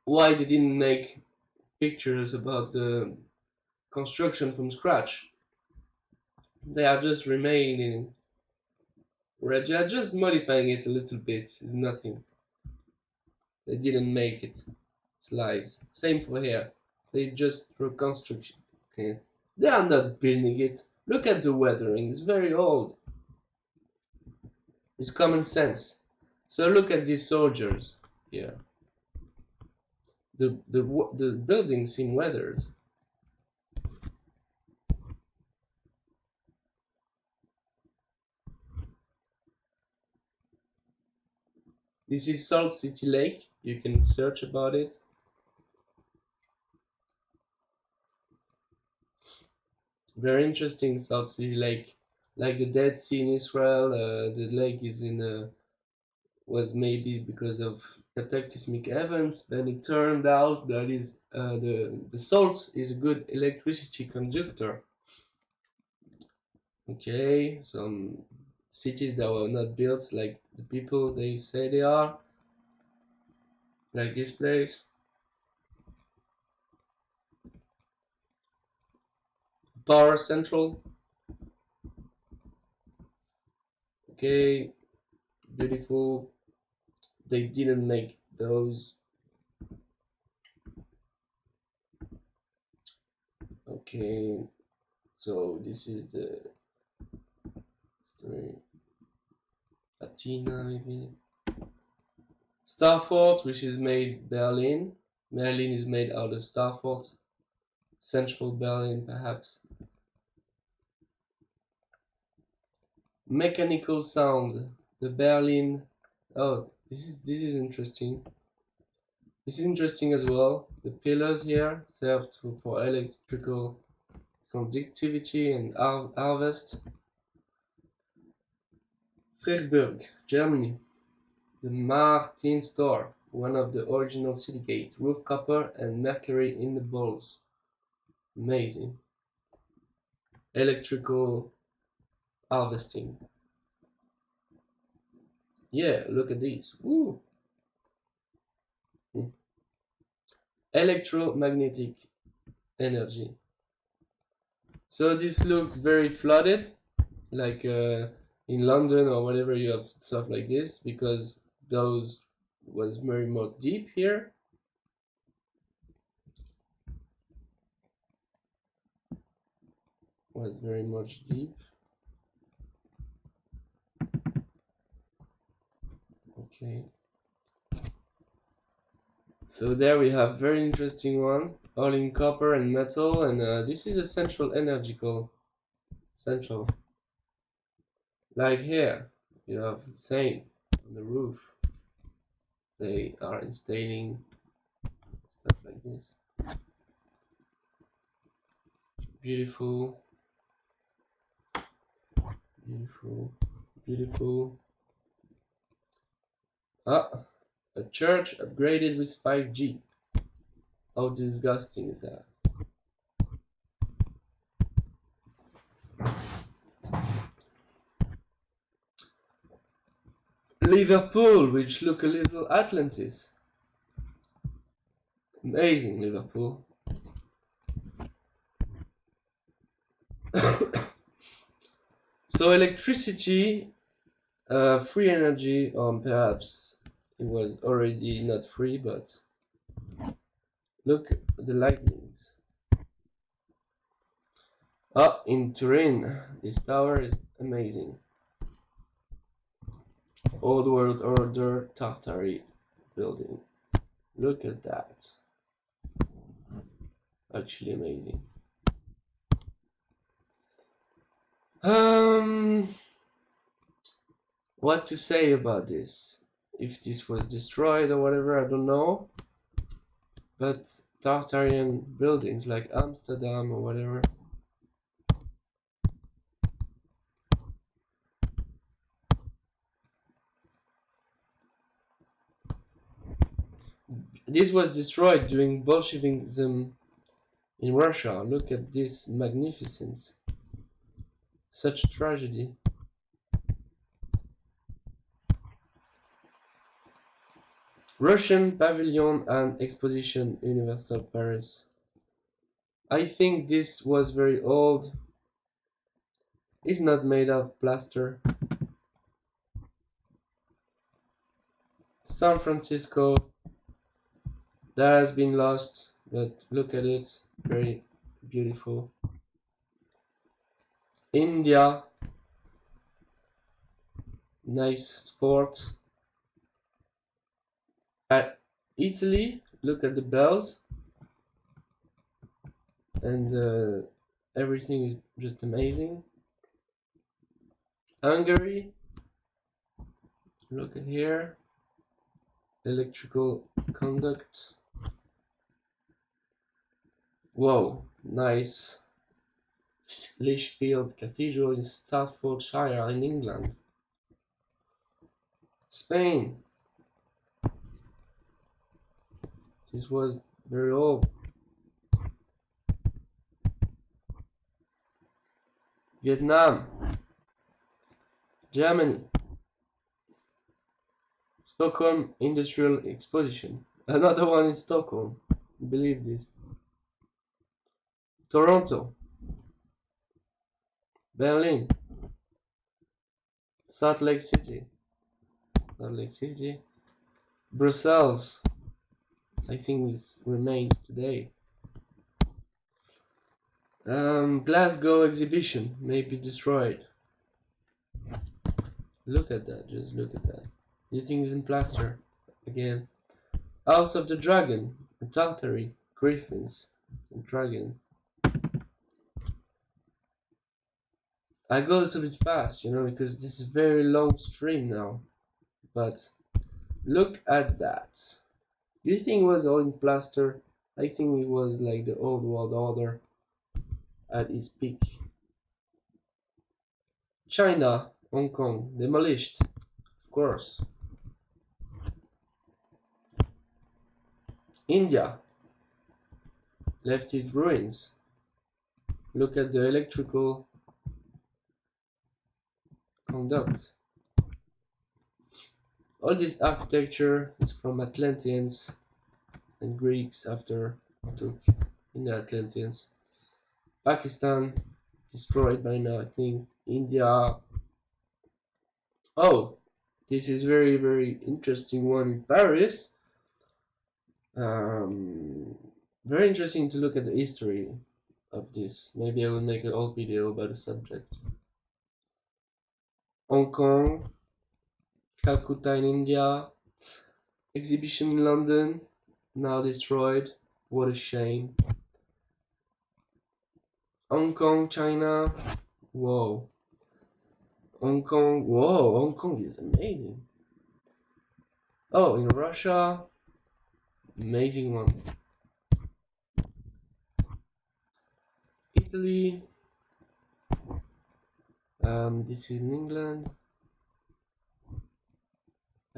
Why they didn't make pictures about the construction from scratch? They are just remaining. They are just modifying it a little bit. It's nothing. They didn't make it. Slides. Same for here. They just reconstruct. Okay. They are not building it. Look at the weathering. It's very old. It's common sense. So look at these soldiers here. The buildings seem weathered. This is Salt City Lake. You can search about it. Very interesting, Salt City Lake. Like the Dead Sea in Israel, the lake is in was maybe because of cataclysmic events, but it turned out that is the salt is a good electricity conductor. Okay, some cities that were not built like the people they say they are, like this place. Power Central. Okay, beautiful. They didn't make those. Okay, so this is the story. Athena, maybe. Starfort, which is made Berlin. Berlin is made out of Starfort. Central Berlin, perhaps. Mechanical sound. The Berlin. Oh, this is interesting. This is interesting as well. The pillars here serve for electrical conductivity and harvest. Freiburg, Germany. The Martin store, one of the original city gate, roof copper and mercury in the balls. Amazing. Electrical harvesting. Yeah, look at these. Woo. Electromagnetic energy. So this looks very flooded, like in London or whatever you have stuff like this, because those was very much deep here. Was very much deep. Okay. So there we have very interesting one, all in copper and metal, and this is a central energical central. Like here, you have the same on the roof. They are installing stuff like this. Beautiful, beautiful, beautiful. Ah, a church upgraded with 5G. How disgusting is that? Liverpool, which look a little Atlantis. Amazing, Liverpool. So electricity, free energy, perhaps it was already not free, but look at the lightnings. Ah, in Turin, this tower is amazing. Old World Order Tartary building. Look at that. Actually amazing. What to say about this? If this was destroyed or whatever, I don't know. But Tartarian buildings like Amsterdam or whatever. This was destroyed during Bolshevism in Russia. Look at this magnificence. Such tragedy. Russian Pavilion and Exposition, Universal Paris. I think this was very old. It's not made of plaster. San Francisco. That has been lost, but look at it. Very beautiful. India. Nice sport. At Italy, look at the bells. And everything is just amazing. Hungary, look at here, electrical conduct. Whoa, nice. Lichfield Cathedral in Staffordshire in England. Spain. This was very old. Vietnam. Germany. Stockholm Industrial Exposition. Another one in Stockholm. Believe this. Toronto. Berlin. Salt Lake City. Brussels. I think this remains today. Glasgow exhibition may be destroyed. Look at that, just look at that. The thing is in plaster. Again. House of the Dragon, Tartary, Griffins, and Dragon. I go a little bit fast, you know, because this is a very long stream now. But look at that. You think it was all in plaster? I think it was like the old world order at its peak. China, Hong Kong, demolished, of course. India, left in ruins. Look at the electrical conducts. All this architecture is from Atlanteans and Greeks after took in the Atlanteans. Pakistan, destroyed by now, I think. India. Oh, this is very, very interesting one in Paris. Very interesting to look at the history of this. Maybe I will make an old video about the subject. Hong Kong, Calcutta in India, exhibition in London, now destroyed. What a shame. Hong Kong, China. Whoa. Hong Kong. Whoa, Hong Kong is amazing. Oh, in Russia. Amazing one. Italy. This is in England.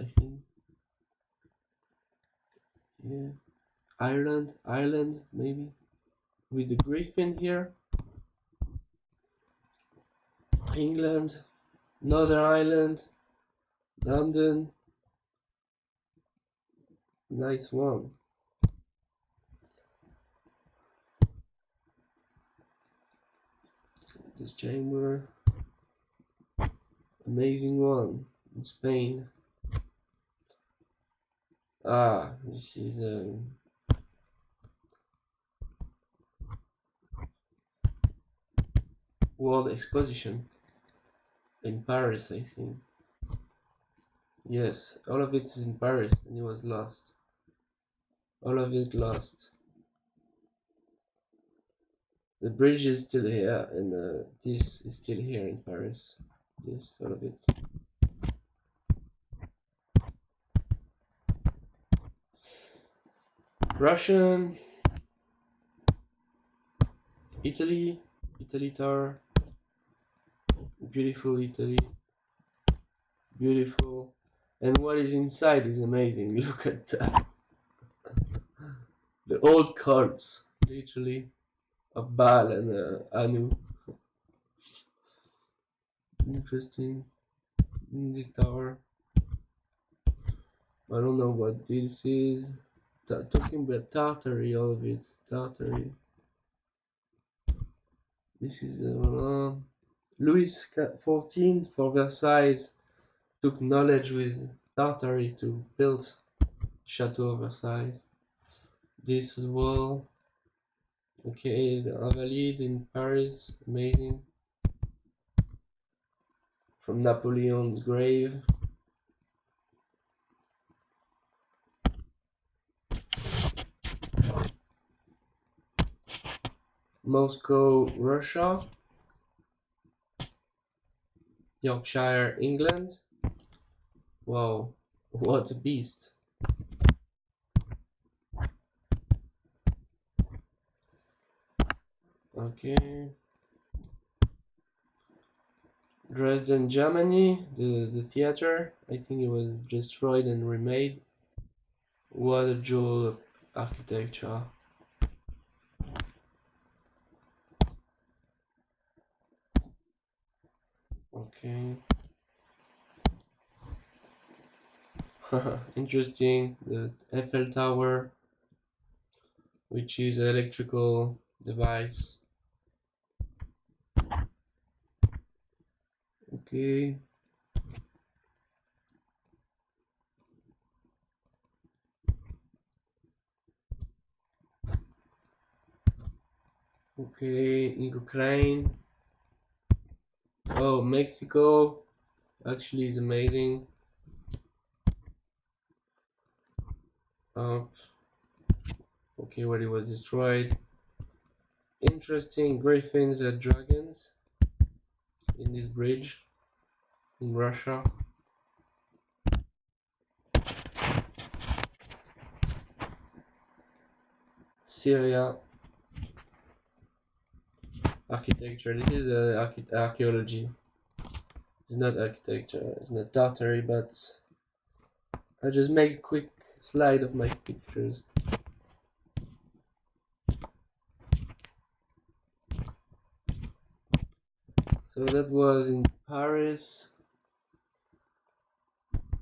I think. Yeah. Ireland, maybe. With the griffin here. England, Northern Ireland, London. Nice one. This chamber. Amazing one. In Spain. Ah, this is a world exposition in Paris, I think. Yes, all of it is in Paris, and it was lost. All of it lost. The bridge is still here, and this is still here in Paris. This, all of it. Russian, Italy Tower, beautiful Italy, beautiful, and what is inside is amazing. Look at that, the old cards, literally, of Baal and Anu. Interesting. In this tower, I don't know what this is. Talking about Tartary, all of it, Tartary. This is Louis XIV for Versailles took knowledge with Tartary to build Chateau Versailles. This as well. Okay, the Invalides in Paris, amazing. From Napoleon's grave. Moscow, Russia. Yorkshire, England. Wow, what a beast. Okay. Dresden, Germany, the theater. I think it was destroyed and remade. What a jewel of architecture. Okay. Interesting. The Eiffel Tower, which is an electrical device. Okay. Okay, in Ukraine. Oh, Mexico actually is amazing. Okay, where it was destroyed. Interesting griffins and dragons in this bridge in Russia. Syria. Architecture. This is archaeology. It's not architecture. It's not Tartary, but I just make a quick slide of my pictures. So that was in Paris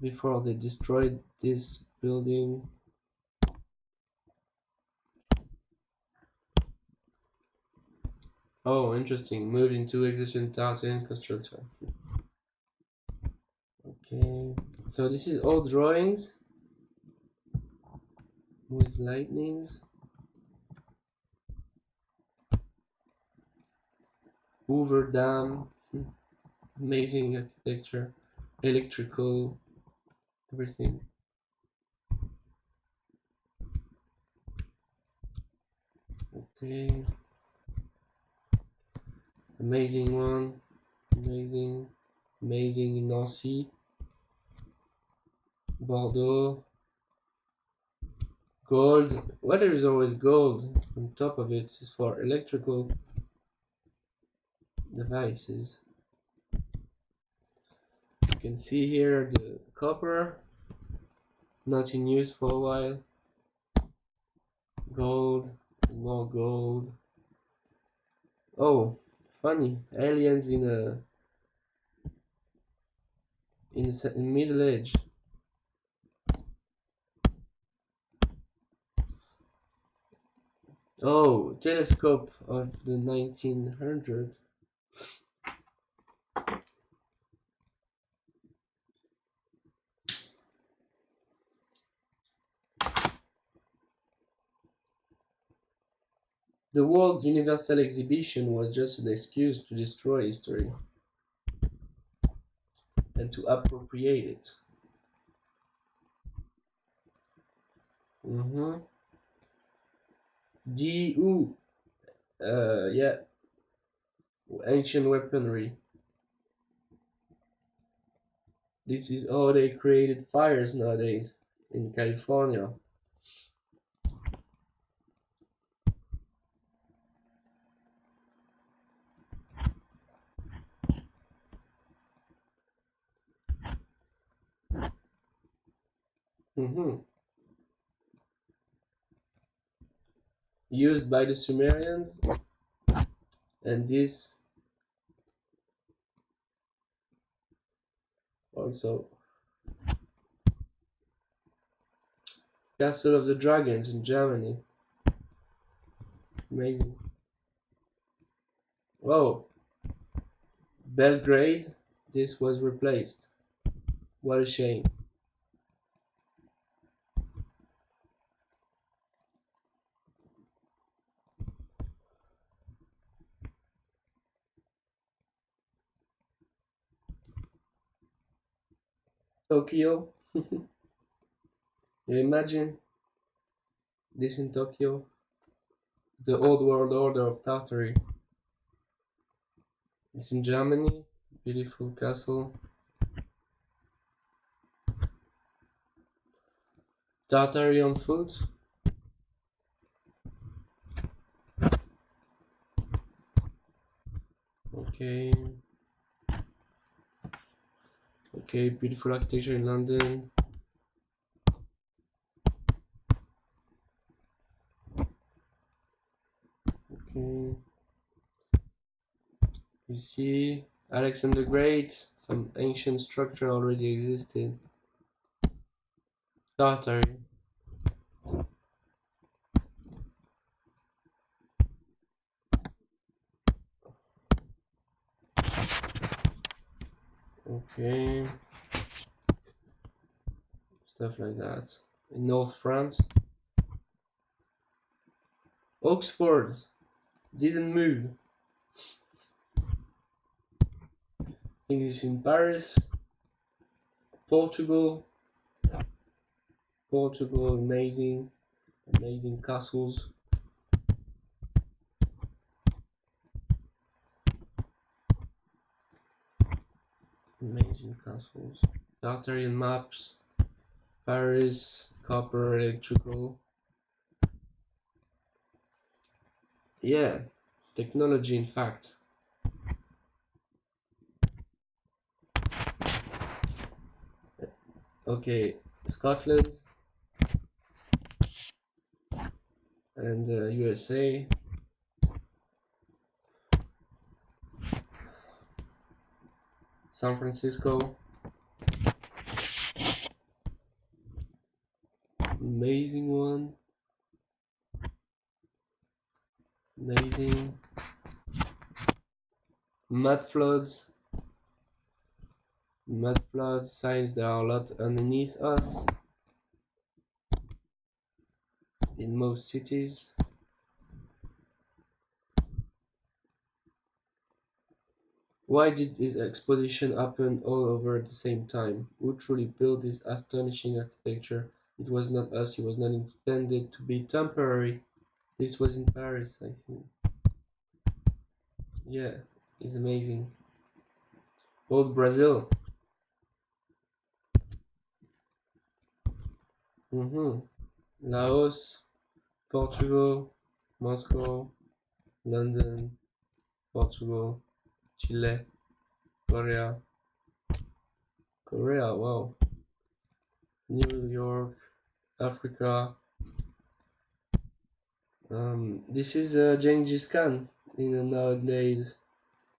before they destroyed this building. Oh, interesting. Moved into existing Tartan construction. Okay, so this is all drawings with lightnings. Hoover Dam, amazing architecture, electrical, everything. Okay, amazing one, amazing in Nancy, Bordeaux. Gold, well, there is always gold on top of it, is for electrical devices. You can see here the copper not in use for a while. Gold, more gold. Oh, funny, aliens in Middle Age. Oh, telescope of the 1900s. The World Universal Exhibition was just an excuse to destroy history and to appropriate it. GU, yeah, ancient weaponry. This is how they created fires nowadays in California. Used by the Sumerians, and this also. Castle of the Dragons in Germany. Amazing. Whoa. Belgrade, this was replaced. What a shame. Tokyo. You imagine this in Tokyo? The old world order of Tartary. It's in Germany. Beautiful castle. Tartary on foot. Okay. Okay, beautiful architecture in London. Okay. You see, Alexander the Great, some ancient structure already existed. Tartary. Okay. Stuff like that. In North France. Oxford didn't move. I think it's in Paris. Portugal. Portugal, amazing castles. Amazing castles. Tartarian maps. Paris, copper, electrical. Yeah, technology in fact. Okay, Scotland and USA. San Francisco. Amazing one. Amazing. Mud floods. Mud floods, signs there are a lot underneath us in most cities. Why did this exposition happen all over at the same time? Who truly built this astonishing architecture? It was not us, it was not intended to be temporary. This was in Paris, I think. Yeah, it's amazing. Old Brazil. Laos, Portugal, Moscow, London, Portugal, Chile, Korea. Korea, wow. New York, Africa. This is Genghis Khan in nowadays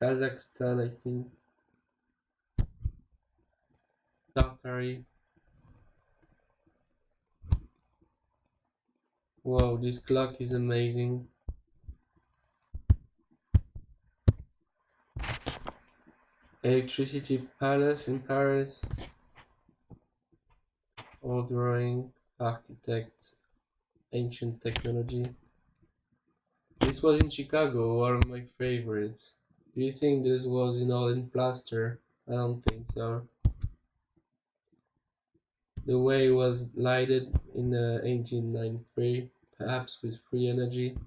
Kazakhstan, I think. Tartary. Wow, this clock is amazing. Electricity Palace in Paris. All drawing, architect, ancient technology. This was in Chicago, one of my favorites. Do you think this was in plaster? I don't think so. The way it was lighted in 1893, perhaps with free energy.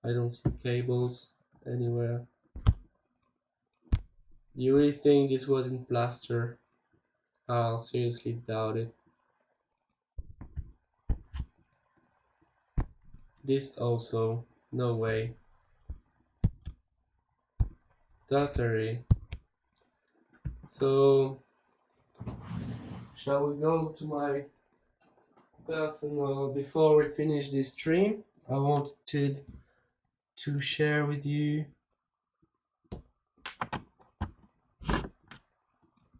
I don't see cables anywhere. Do you really think this was in plaster? I'll seriously doubt it. This also, no way. Tartary. So, shall we go to my personal, before we finish this stream, I wanted to share with you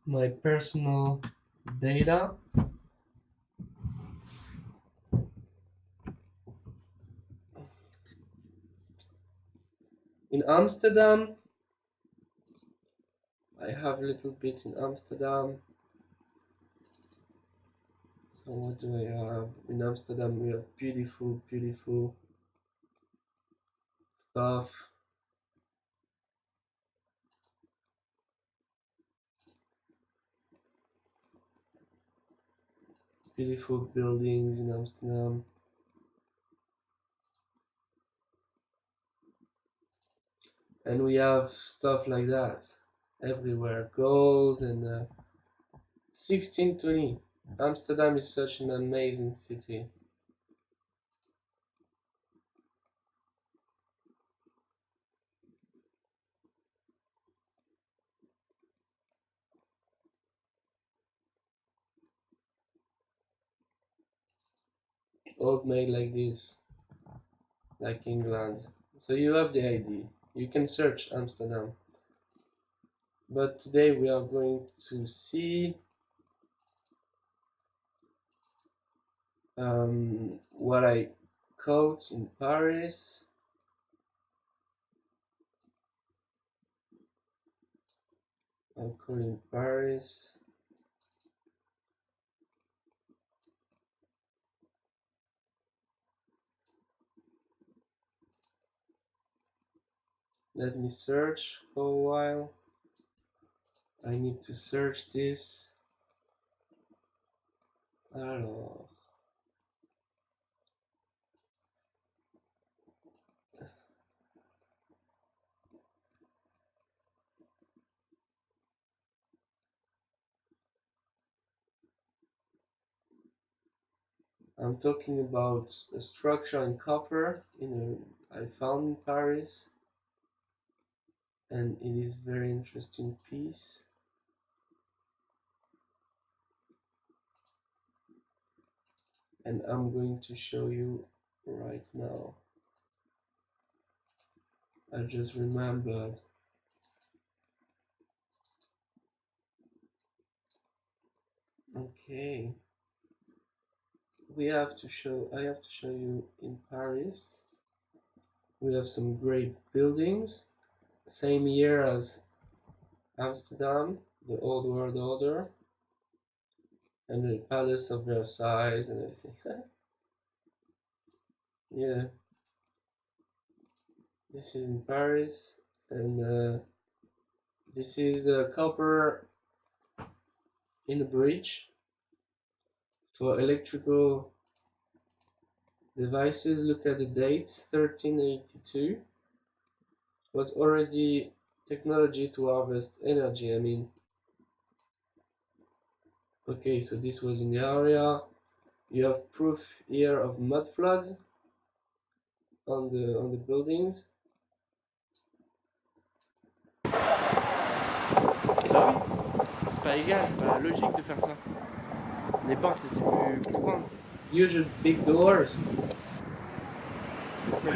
my personal data. In Amsterdam, I have a little bit in Amsterdam. So what do I have? In Amsterdam we have beautiful, beautiful stuff. Beautiful buildings in Amsterdam. And we have stuff like that everywhere. Gold and 1620. Amsterdam is such an amazing city. All made like this, like England. So you have the idea. You can search Amsterdam. But today we are going to see what I caught in Paris. I caught in Paris. Let me search for a while. I need to search this. Alors. I'm talking about a structure in copper I found in Paris, and it is very interesting piece. And I'm going to show you right now. I just remembered. Okay. I have to show you in Paris. We have some great buildings. Same year as Amsterdam, the Old World Order, and the Palace of Versailles and everything. Yeah. This is in Paris, and this is copper in a bridge for electrical devices. Look at the dates. 1382 was already technology to harvest energy. I mean, okay, so this was in the area. You have proof here of mud floods on the buildings. Bah oui, c'est pas légal, c'est pas logique de faire ça. Les portes étaient plus grandes. Usually big doors.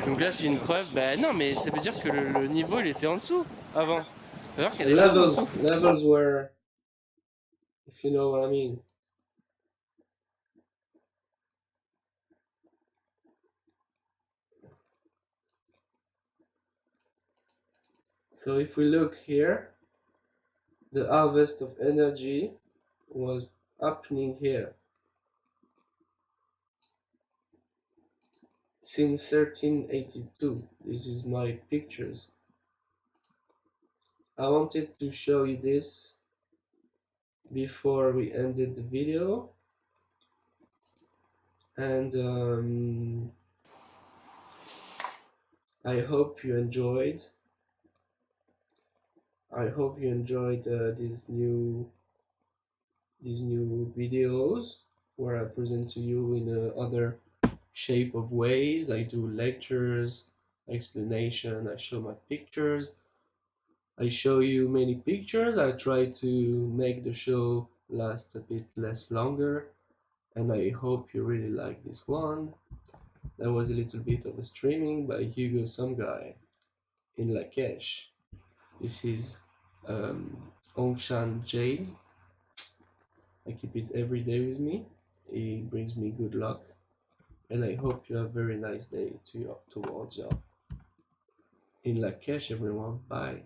Donc là, c'est une preuve. Ben non, mais ça veut dire que le niveau il était en dessous avant. Ça veut dire qu'il y a des choses en dessous. Levels were, if you know what I mean. So if we look here, the harvest of energy was happening here since 1382. This is my pictures. I wanted to show you this before we ended the video, and I hope you enjoyed. I hope you enjoyed these new videos where I present to you in other shape of ways. I do lectures, explanation, I show my pictures, I show you many pictures. I try to make the show last a bit less longer, and I hope you really like this one. That was a little bit of a streaming by Hugo Someguy in Lakesh. This is Ongshan Jade. I keep it every day with me. It brings me good luck, and I hope you have a very nice day towards y'all. In Lakesh, everyone. Bye.